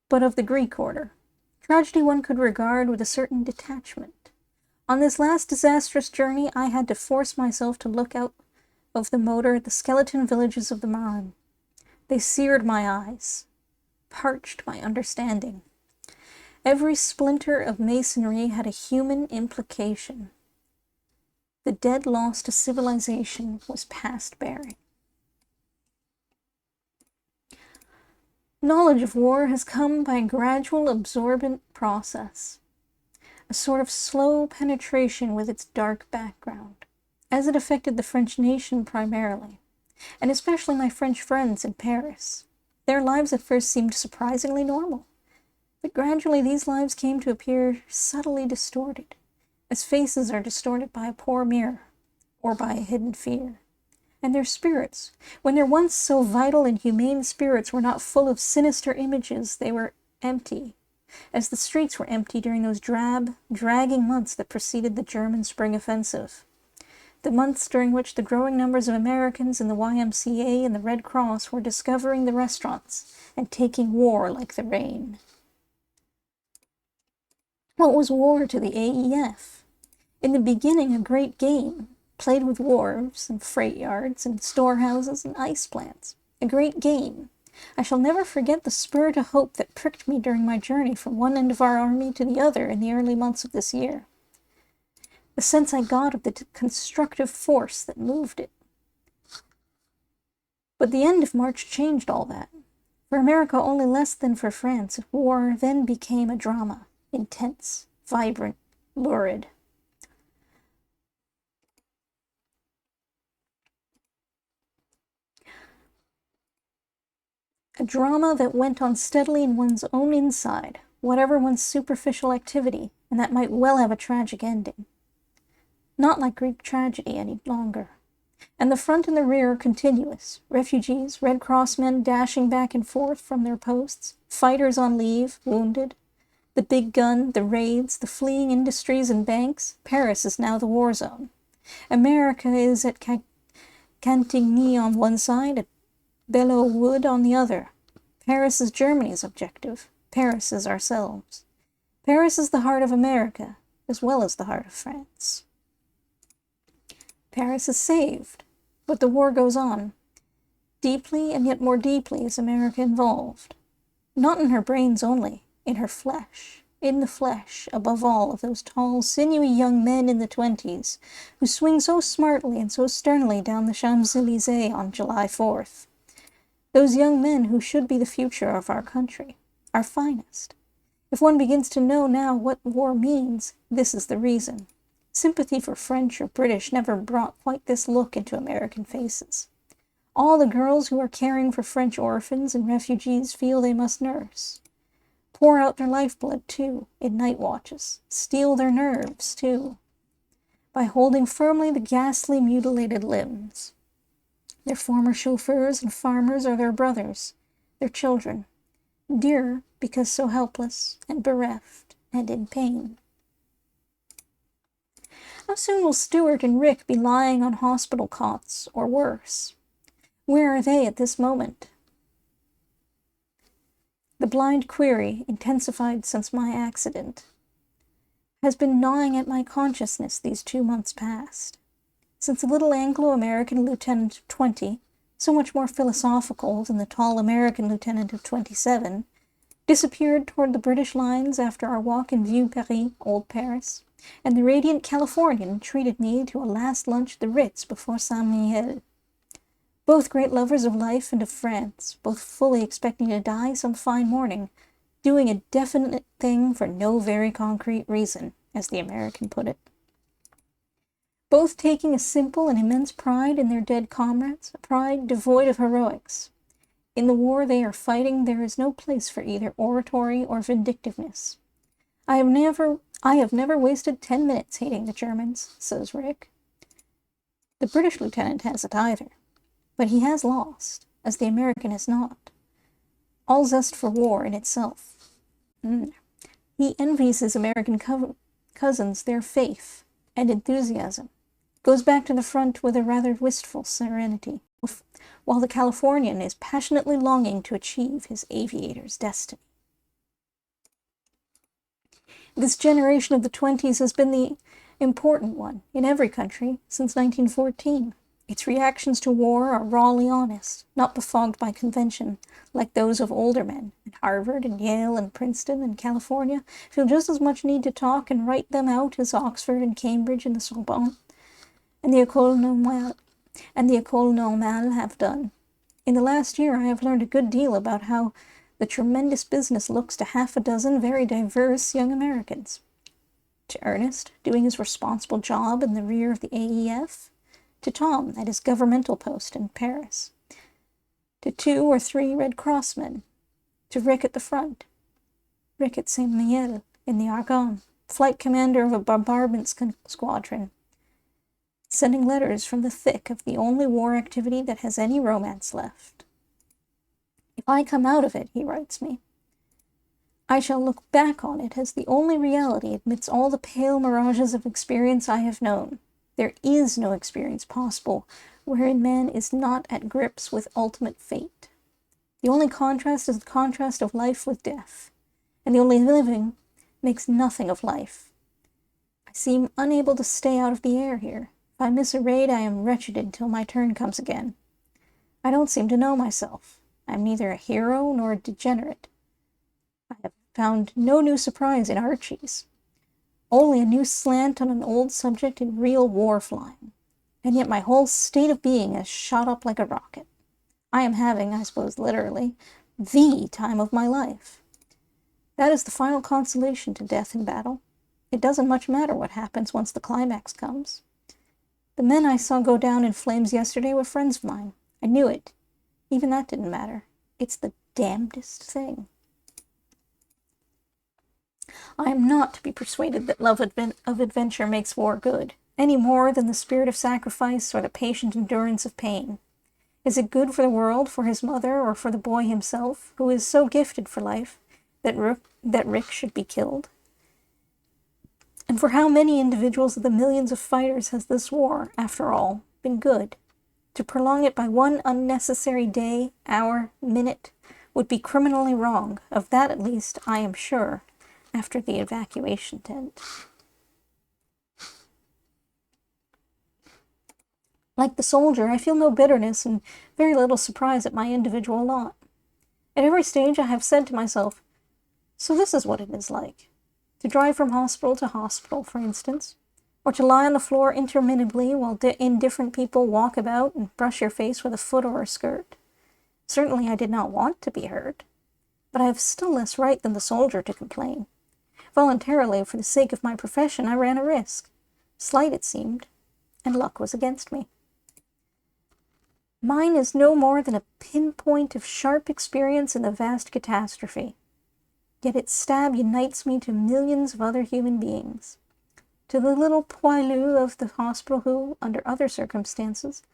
but of the Greek order. Tragedy one could regard with a certain detachment. On this last disastrous journey, I had to force myself to look out of the motor at the skeleton villages of the Marne. They seared my eyes, parched my understanding. Every splinter of masonry had a human implication. The dead loss to civilization was past bearing. Knowledge of war has come by a gradual, absorbent process, a sort of slow penetration with its dark background, as it affected the French nation primarily, and especially my French friends in Paris. Their lives at first seemed surprisingly normal, but gradually these lives came to appear subtly distorted, as faces are distorted by a poor mirror, or by a hidden fear. And their spirits, when their once so vital and humane spirits were not full of sinister images, they were empty, as the streets were empty during those drab, dragging months that preceded the German spring offensive. The months during which the growing numbers of Americans in the YMCA and the Red Cross were discovering the restaurants and taking war like the rain. What was war to the AEF? In the beginning, a great game, played with wharves and freight yards and storehouses and ice plants. A great game. I shall never forget the spur to hope that pricked me during my journey from one end of our army to the other in the early months of this year. The sense I got of the constructive force that moved it. But the end of March changed all that. For America only less than for France, war then became a drama, intense, vibrant, lurid. A drama that went on steadily in one's own inside, whatever one's superficial activity, and that might well have a tragic ending. Not like Greek tragedy any longer. And the front and the rear are continuous. Refugees, Red Cross men dashing back and forth from their posts, fighters on leave, wounded. The big gun, the raids, the fleeing industries and banks. Paris is now the war zone. America is at Cantigny on one side, at Belleau Wood on the other. Paris is Germany's objective. Paris is ourselves. Paris is the heart of America, as well as the heart of France. Paris is saved, but the war goes on. Deeply and yet more deeply is America involved. Not in her brains only, in her flesh. In the flesh, above all, of those tall, sinewy young men in the 20s, who swing so smartly and so sternly down the Champs-Élysées on July 4th. Those young men who should be the future of our country, our finest. If one begins to know now what war means, this is the reason. Sympathy for French or British never brought quite this look into American faces. All the girls who are caring for French orphans and refugees feel they must nurse. Pour out their lifeblood, too, in night watches. Steel their nerves, too, by holding firmly the ghastly mutilated limbs. Their former chauffeurs and farmers are their brothers, their children, dear because so helpless and bereft and in pain. How soon will Stuart and Rick be lying on hospital cots, or worse? Where are they at this moment? The blind query, intensified since my accident, has been gnawing at my consciousness these 2 months past. Since the little Anglo-American lieutenant of 20, so much more philosophical than the tall American lieutenant of 27, disappeared toward the British lines after our walk in Vieux Paris, Old Paris, and the radiant Californian treated me to a last lunch at the Ritz before Saint-Mihiel. Both great lovers of life and of France, both fully expecting to die some fine morning, doing a definite thing for no very concrete reason, as the American put it. Both taking a simple and immense pride in their dead comrades, a pride devoid of heroics. In the war they are fighting, there is no place for either oratory or vindictiveness. I have never wasted 10 minutes hating the Germans, says Rick. The British lieutenant hasn't either, but he has lost, as the American has not. All zest for war in itself. He envies his American cousins their faith and enthusiasm, goes back to the front with a rather wistful serenity, while the Californian is passionately longing to achieve his aviator's destiny. This generation of the 20s has been the important one in every country since 1914. Its reactions to war are rawly honest, not befogged by convention, like those of older men, and Harvard and Yale and Princeton and California feel just as much need to talk and write them out as Oxford and Cambridge and the Sorbonne and the École Normale have done. In the last year I have learned a good deal about how the tremendous business looks to half a dozen very diverse young Americans. To Ernest, doing his responsible job in the rear of the AEF. To Tom, at his governmental post in Paris. To 2 or 3 Red Cross men. To Rick at the front. Rick at Saint-Mihiel in the Argonne, flight commander of a bombardment squadron, sending letters from the thick of the only war activity that has any romance left. If I come out of it, he writes me, I shall look back on it as the only reality amidst all the pale mirages of experience I have known. There is no experience possible wherein man is not at grips with ultimate fate. The only contrast is the contrast of life with death, and the only living makes nothing of life. I seem unable to stay out of the air here. If I miss a raid, I am wretched until my turn comes again. I don't seem to know myself. I am neither a hero nor a degenerate. I have found no new surprise in Archies. Only a new slant on an old subject in real war flying, and yet my whole state of being has shot up like a rocket. I am having, I suppose literally, the time of my life. That is the final consolation to death in battle. It doesn't much matter what happens once the climax comes. The men I saw go down in flames yesterday were friends of mine. I knew it. Even that didn't matter. It's the damnedest thing. I am not to be persuaded that love of adventure makes war good, any more than the spirit of sacrifice or the patient endurance of pain. Is it good for the world, for his mother, or for the boy himself, who is so gifted for life, that Rick should be killed? And for how many individuals of the millions of fighters has this war, after all, been good? To prolong it by one unnecessary day, hour, minute, would be criminally wrong. Of that, at least, I am sure, after the evacuation tent. Like the soldier, I feel no bitterness and very little surprise at my individual lot. At every stage I have said to myself, so this is what it is like. To drive from hospital to hospital, for instance, or to lie on the floor interminably while indifferent people walk about and brush your face with a foot or a skirt. Certainly I did not want to be hurt, but I have still less right than the soldier to complain. Voluntarily, for the sake of my profession, I ran a risk. Slight it seemed, and luck was against me. Mine is no more than a pinpoint of sharp experience in the vast catastrophe. Yet its stab unites me to millions of other human beings. To the little poilu of the hospital who, under other circumstances,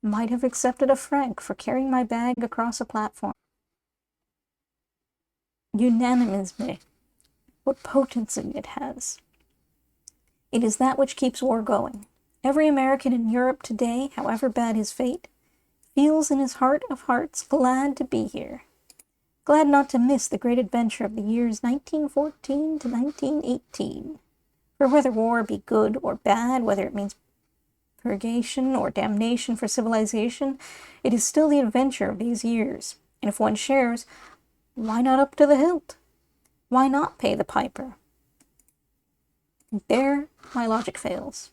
might have accepted a franc for carrying my bag across a platform. Unanimisme. What potency it has. It is that which keeps war going. Every American in Europe today, however bad his fate, feels in his heart of hearts glad to be here. Glad not to miss the great adventure of the years 1914 to 1918. For whether war be good or bad, whether it means purgation or damnation for civilization, it is still the adventure of these years. And if one shares, why not up to the hilt? Why not pay the piper? And there my logic fails.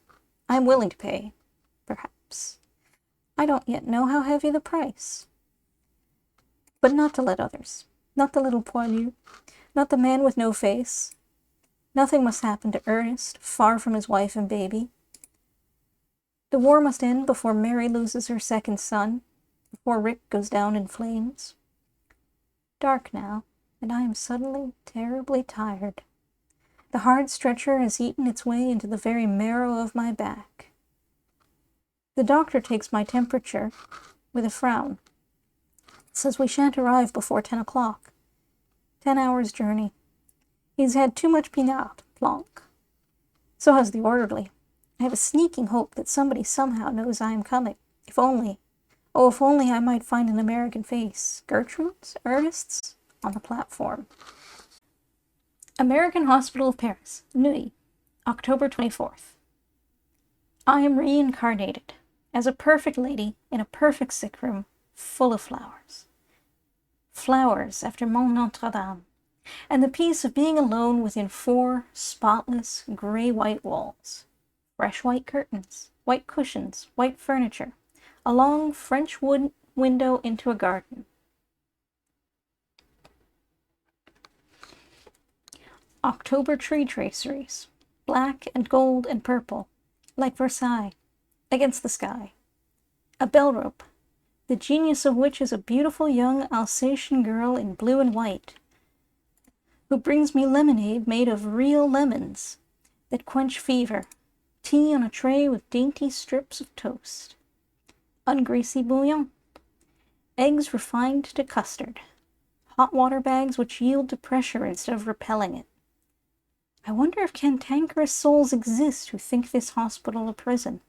I am willing to pay, perhaps. I don't yet know how heavy the price. But not to let others, not the little poilu, not the man with no face. Nothing must happen to Ernest, far from his wife and baby. The war must end before Mary loses her second son, before Rick goes down in flames. Dark now, and I am suddenly terribly tired. The hard stretcher has eaten its way into the very marrow of my back. The doctor takes my temperature with a frown. Says we shan't arrive before 10 o'clock. 10 hours' journey. He's had too much Pinard Blanc. So has the orderly. I have a sneaking hope that somebody somehow knows I am coming. If only I might find an American face. Gertrude's? Ernest's? On the platform. American Hospital of Paris, Neuilly, October 24th. I am reincarnated. as a perfect lady in a perfect sick room, full of flowers. Flowers after Mont Notre Dame, and the peace of being alone within 4 spotless, gray-white walls. Fresh white curtains, white cushions, white furniture, a long French wood window into a garden. October tree traceries, black and gold and purple, like Versailles, against the sky. A bell rope, the genius of which is a beautiful young Alsatian girl in blue and white, who brings me lemonade made of real lemons that quench fever, tea on a tray with dainty strips of toast, ungreasy bouillon, eggs refined to custard, hot water bags which yield to pressure instead of repelling it. I wonder if cantankerous souls exist who think this hospital a prison.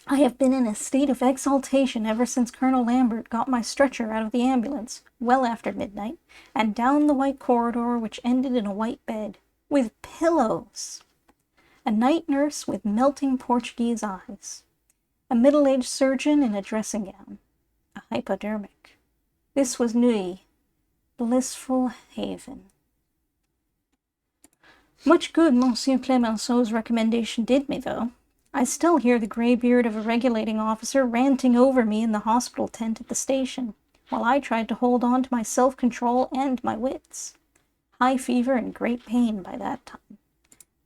I have been in a state of exaltation ever since Colonel Lambert got my stretcher out of the ambulance, well after midnight, and down the white corridor which ended in a white bed, with pillows. A night nurse with melting Portuguese eyes. A middle-aged surgeon in a dressing gown. A hypodermic. This was Neuilly, blissful haven. Much good Monsieur Clemenceau's recommendation did me, though. I still hear the gray beard of a regulating officer ranting over me in the hospital tent at the station, while I tried to hold on to my self-control and my wits. High fever and great pain by that time.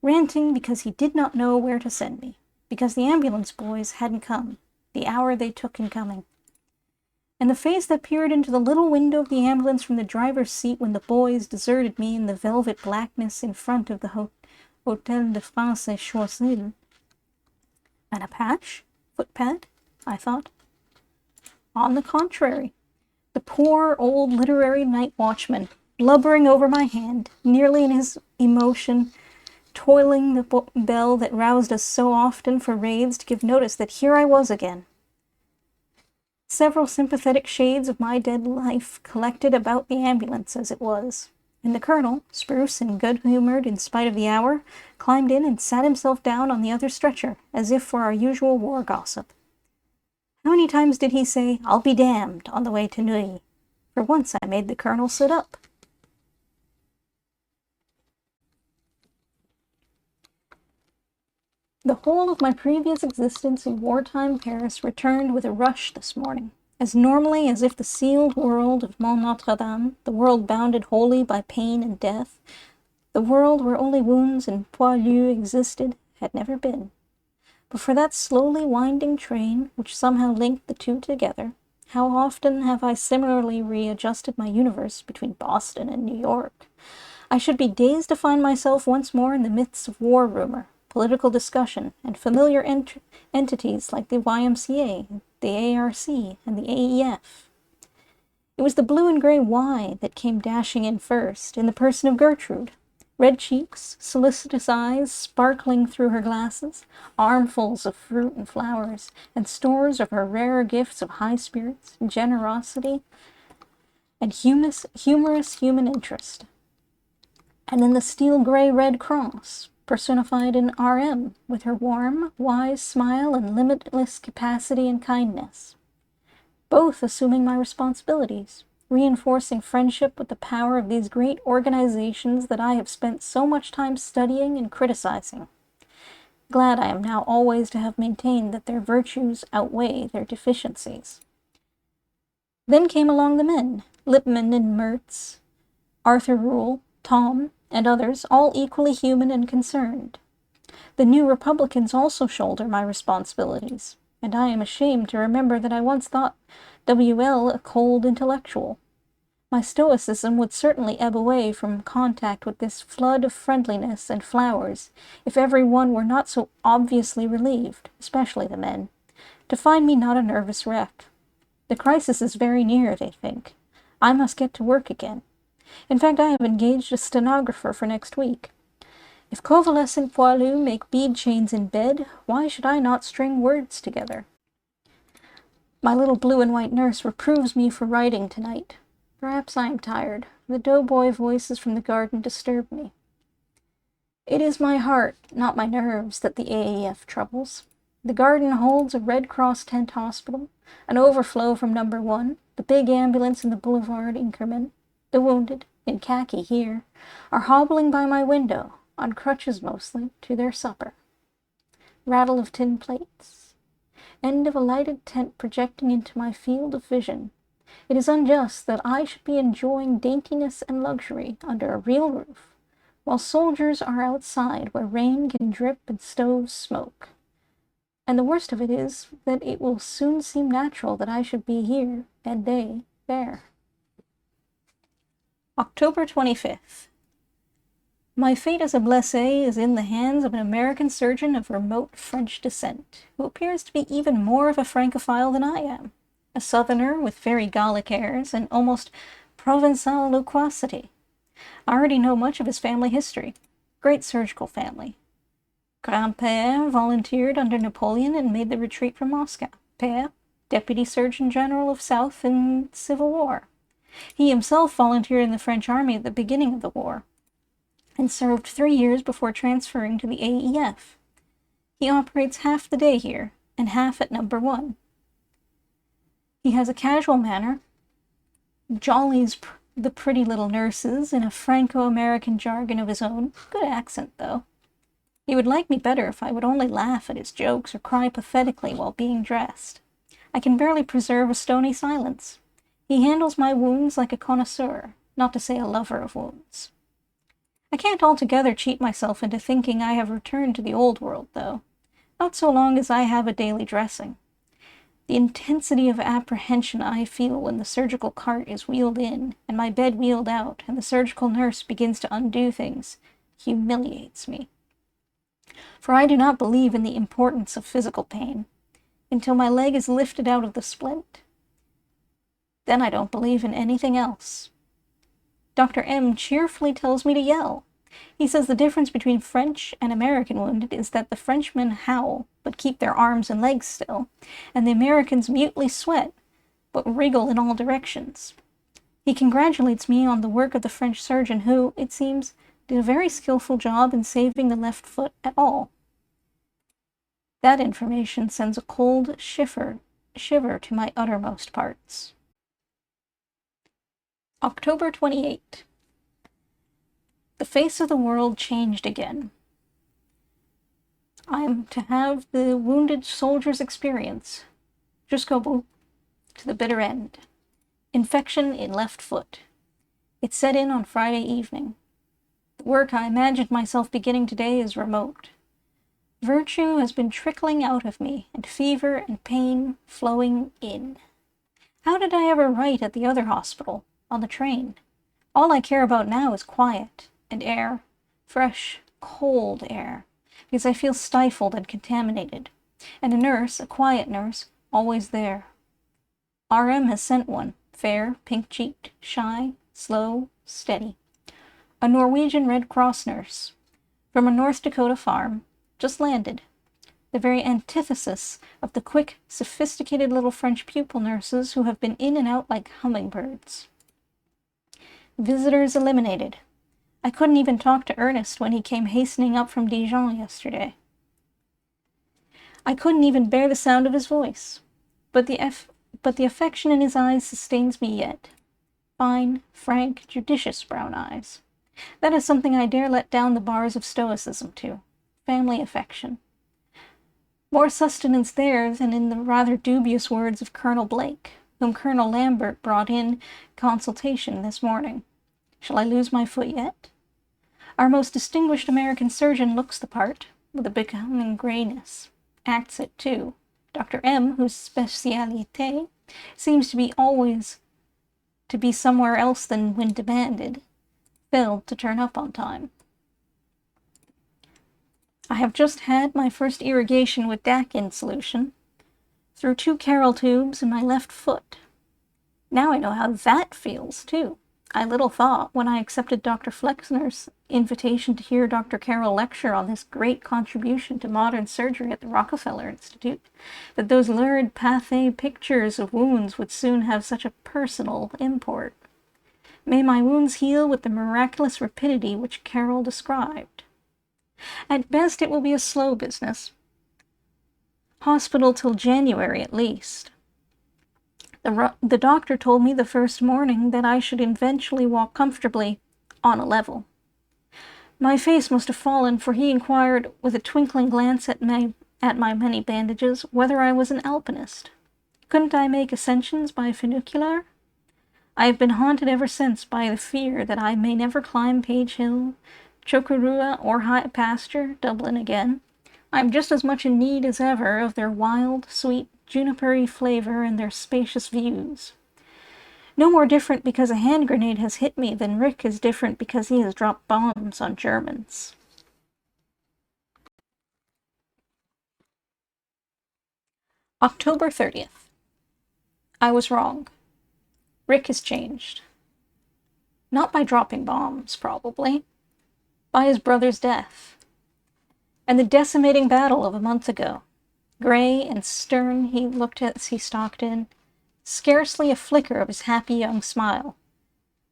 Ranting because he did not know where to send me, because the ambulance boys hadn't come, the hour they took in coming. And the face that peered into the little window of the ambulance from the driver's seat when the boys deserted me in the velvet blackness in front of the Hôtel de France et Choiseul. And a patch? Footpad? I thought. On the contrary, the poor old literary night watchman, blubbering over my hand, nearly in his emotion, toiling the bell that roused us so often for raids to give notice that here I was again. Several sympathetic shades of my dead life collected about the ambulance as it was, and the colonel, spruce and good-humored in spite of the hour, climbed in and sat himself down on the other stretcher, as if for our usual war gossip. How many times did he say, "I'll be damned," on the way to Neuilly? For once I made the colonel sit up. The whole of my previous existence in wartime Paris returned with a rush this morning, as normally as if the sealed world of Mont Notre Dame, the world bounded wholly by pain and death, the world where only wounds and poilus existed, had never been. But for that slowly winding train, which somehow linked the two together, how often have I similarly readjusted my universe between Boston and New York? I should be dazed to find myself once more in the midst of war rumor, political discussion, and familiar entities like the YMCA, the ARC, and the AEF. It was the blue and gray Y that came dashing in first, in the person of Gertrude. Red cheeks, solicitous eyes sparkling through her glasses, armfuls of fruit and flowers, and stores of her rarer gifts of high spirits, generosity, and humorous human interest. And then the steel gray Red Cross, personified in RM, with her warm, wise smile and limitless capacity and kindness, both assuming my responsibilities, reinforcing friendship with the power of these great organizations that I have spent so much time studying and criticizing. Glad I am now always to have maintained that their virtues outweigh their deficiencies. Then came along the men, Lippmann and Mertz, Arthur Rule, Tom, and others, all equally human and concerned. The New Republicans also shoulder my responsibilities, and I am ashamed to remember that I once thought W.L. a cold intellectual. My stoicism would certainly ebb away from contact with this flood of friendliness and flowers if every one were not so obviously relieved, especially the men, to find me not a nervous wreck. The crisis is very near, they think. I must get to work again. In fact, I have engaged a stenographer for next week. If convalescent poilus make bead chains in bed, why should I not string words together? My little blue and white nurse reproves me for writing tonight. Perhaps I am tired. The doughboy voices from the garden disturb me. It is my heart, not my nerves, that the AAF troubles. The garden holds a Red Cross tent hospital, an overflow from number 1, the big ambulance in the boulevard increment. The wounded, in khaki here, are hobbling by my window, on crutches mostly, to their supper. Rattle of tin plates. End of a lighted tent projecting into my field of vision. It is unjust that I should be enjoying daintiness and luxury under a real roof, while soldiers are outside where rain can drip and stoves smoke. And the worst of it is that it will soon seem natural that I should be here and they there. October 25th. My fate as a blessé is in the hands of an American surgeon of remote French descent, who appears to be even more of a Francophile than I am, a southerner with very Gallic airs and almost Provençal loquacity. I already know much of his family history. Great surgical family. Grand-père volunteered under Napoleon and made the retreat from Moscow. Père, Deputy Surgeon General of South in Civil War. He himself volunteered in the French army at the beginning of the war, and served 3 years before transferring to the AEF. He operates half the day here, and half at number 1. He has a casual manner, jollies the pretty little nurses in a Franco-American jargon of his own, good accent though. He would like me better if I would only laugh at his jokes or cry pathetically while being dressed. I can barely preserve a stony silence. He handles my wounds like a connoisseur, not to say a lover of wounds. I can't altogether cheat myself into thinking I have returned to the old world, though. Not so long as I have a daily dressing. The intensity of apprehension I feel when the surgical cart is wheeled in, and my bed wheeled out, and the surgical nurse begins to undo things, humiliates me. For I do not believe in the importance of physical pain, until my leg is lifted out of the splint. Then I don't believe in anything else. Dr. M cheerfully tells me to yell. He says the difference between French and American wounded is that the Frenchmen howl, but keep their arms and legs still, and the Americans mutely sweat, but wriggle in all directions. He congratulates me on the work of the French surgeon who, it seems, did a very skillful job in saving the left foot at all. That information sends a cold shiver to my uttermost parts. October 28th. The face of the world changed again. I am to have the wounded soldier's experience, jusqu'au bout, to the bitter end. Infection in left foot. It set in on Friday evening. The work I imagined myself beginning today is remote. Virtue has been trickling out of me, and fever and pain flowing in. How did I ever write at the other hospital, on the train? All I care about now is quiet, and air, fresh, cold air, because I feel stifled and contaminated, and a nurse, a quiet nurse, always there. RM has sent one, fair, pink-cheeked, shy, slow, steady. A Norwegian Red Cross nurse, from a North Dakota farm, just landed. The very antithesis of the quick, sophisticated little French pupil nurses who have been in and out like hummingbirds. Visitors eliminated. I couldn't even talk to Ernest when he came hastening up from Dijon yesterday. I couldn't even bear the sound of his voice, but the affection in his eyes sustains me yet. Fine, frank, judicious brown eyes. That is something I dare let down the bars of stoicism to. Family affection. More sustenance there than in the rather dubious words of Colonel Blake, whom Colonel Lambert brought in consultation this morning. Shall I lose my foot yet? Our most distinguished American surgeon looks the part, with a becoming grayness. Acts it, too. Dr. M, whose spécialité seems to be always to be somewhere else than when demanded, failed to turn up on time. I have just had my first irrigation with Dakin solution, through 2 Carroll tubes in my left foot. Now I know how that feels, too. I little thought, when I accepted Dr. Flexner's invitation to hear Dr. Carroll lecture on this great contribution to modern surgery at the Rockefeller Institute, that those lurid pathé pictures of wounds would soon have such a personal import. May my wounds heal with the miraculous rapidity which Carroll described. At best it will be a slow business. Hospital till January at least. The doctor told me the first morning that I should eventually walk comfortably on a level. My face must have fallen, for he inquired, with a twinkling glance at my many bandages, whether I was an alpinist. Couldn't I make ascensions by funicular? I have been haunted ever since by the fear that I may never climb Page Hill, Chocorua, or High Pasture, Dublin again. I am just as much in need as ever of their wild, sweet, junipery flavor and their spacious views. No more different because a hand grenade has hit me than Rick is different because he has dropped bombs on Germans. October 30th. I was wrong. Rick has changed. Not by dropping bombs, probably. By his brother's death. And the decimating battle of a month ago. Gray and stern he looked as he stalked in, scarcely a flicker of his happy young smile,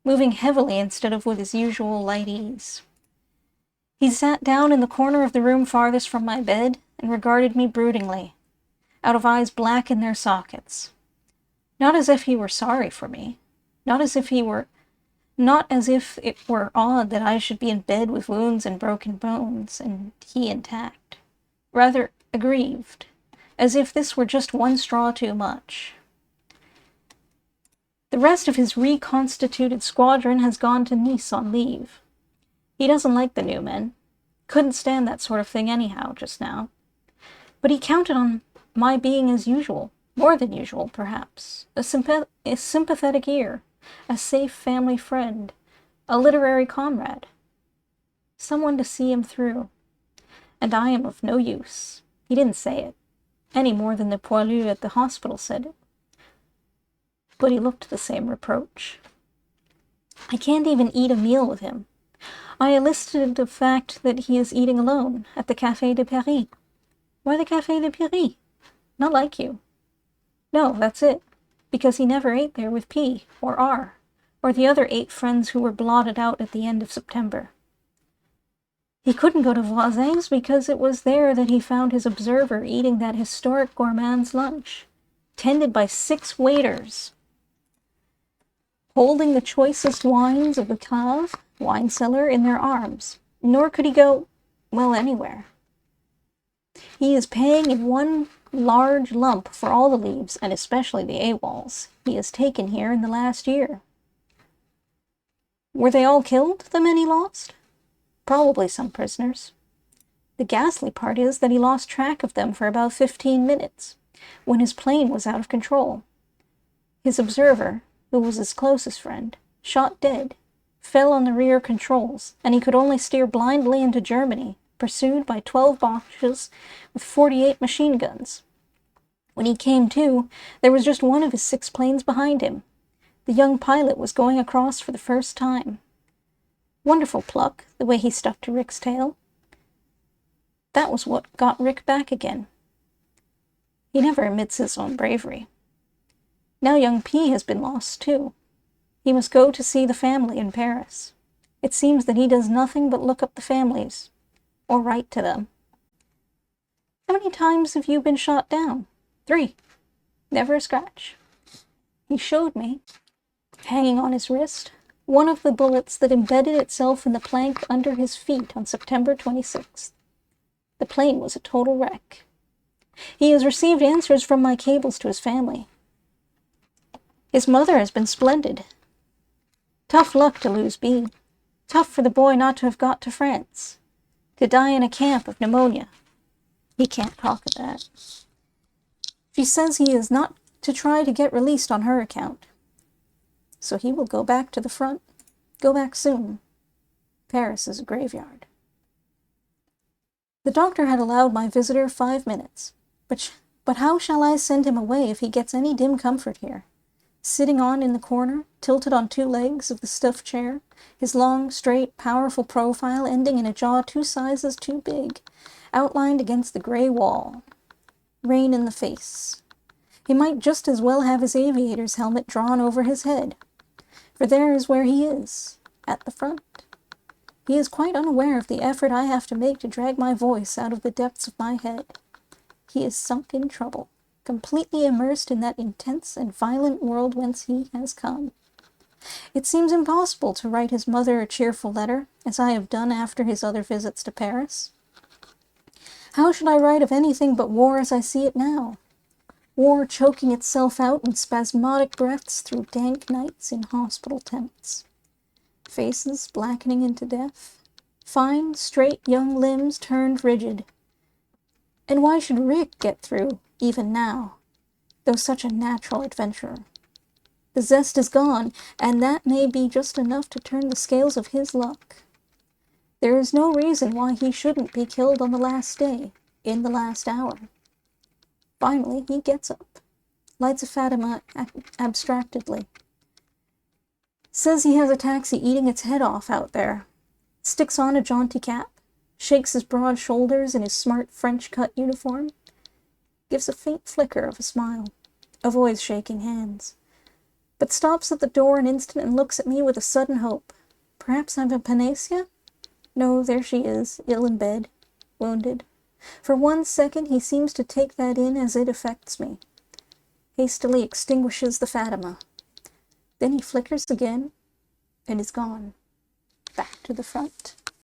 moving heavily instead of with his usual light ease. He sat down in the corner of the room farthest from my bed and regarded me broodingly, out of eyes black in their sockets. Not as if he were sorry for me, not as if it were odd that I should be in bed with wounds and broken bones, and he intact. Rather aggrieved, as if this were just one straw too much. The rest of his reconstituted squadron has gone to Nice on leave. He doesn't like the new men. Couldn't stand that sort of thing anyhow, just now. But he counted on my being as usual, more than usual, perhaps, a sympathetic ear, a safe family friend, a literary comrade, someone to see him through. And I am of no use. He didn't say it, any more than the poilu at the hospital said it. But he looked the same reproach. I can't even eat a meal with him. I elicited the fact that he is eating alone at the Café de Paris. Why the Café de Paris? Not like you. No, that's it. Because he never ate there with P, or R, or the other 8 friends who were blotted out at the end of September. He couldn't go to Voisin's because it was there that he found his observer eating that historic gourmand's lunch, tended by 6 waiters, holding the choicest wines of the cave, wine cellar, in their arms. Nor could he go, well, anywhere. He is paying in one large lump for all the leaves, and especially the AWOLs, he has taken here in the last year. Were they all killed, the men he lost? Probably some prisoners. The ghastly part is that he lost track of them for about 15 minutes, when his plane was out of control. His observer, who was his closest friend, shot dead, fell on the rear controls, and he could only steer blindly into Germany, pursued by 12 Boches with 48 machine guns. When he came to, there was just one of his 6 planes behind him. The young pilot was going across for the first time. Wonderful pluck, the way he stuck to Rick's tail. That was what got Rick back again. He never admits his own bravery. Now young P has been lost, too. He must go to see the family in Paris. It seems that he does nothing but look up the families, or write to them. How many times have you been shot down? 3. Never a scratch. He showed me, hanging on his wrist, one of the bullets that embedded itself in the plank under his feet on September 26th. The plane was a total wreck. He has received answers from my cables to his family. His mother has been splendid. Tough luck to lose B. Tough for the boy not to have got to France. To die in a camp of pneumonia. He can't talk of that. She says he is not to try to get released on her account. So he will go back to the front. Go back soon. Paris is a graveyard. The doctor had allowed my visitor 5 minutes. But how shall I send him away if he gets any dim comfort here? Sitting on in the corner, tilted on 2 legs of the stuffed chair, his long, straight, powerful profile ending in a jaw 2 sizes too big, outlined against the gray wall. Rain in the face. He might just as well have his aviator's helmet drawn over his head. For there is where he is, at the front. He is quite unaware of the effort I have to make to drag my voice out of the depths of my head. He is sunk in trouble, completely immersed in that intense and violent world whence he has come. It seems impossible to write his mother a cheerful letter, as I have done after his other visits to Paris. How should I write of anything but war as I see it now? War choking itself out in spasmodic breaths through dank nights in hospital tents. Faces blackening into death. Fine, straight young limbs turned rigid. And why should Rick get through, even now, though such a natural adventurer? The zest is gone, and that may be just enough to turn the scales of his luck. There is no reason why he shouldn't be killed on the last day, in the last hour. Finally, he gets up, lights a Fatima abstractedly. Says he has a taxi eating its head off out there. Sticks on a jaunty cap, shakes his broad shoulders in his smart French-cut uniform, gives a faint flicker of a smile, avoids shaking hands, but stops at the door an instant and looks at me with a sudden hope. Perhaps I'm a panacea? No, there she is, ill in bed, wounded. For 1 second he seems to take that in as it affects me. Hastily extinguishes the Fatima. Then he flickers again and is gone, back to the front.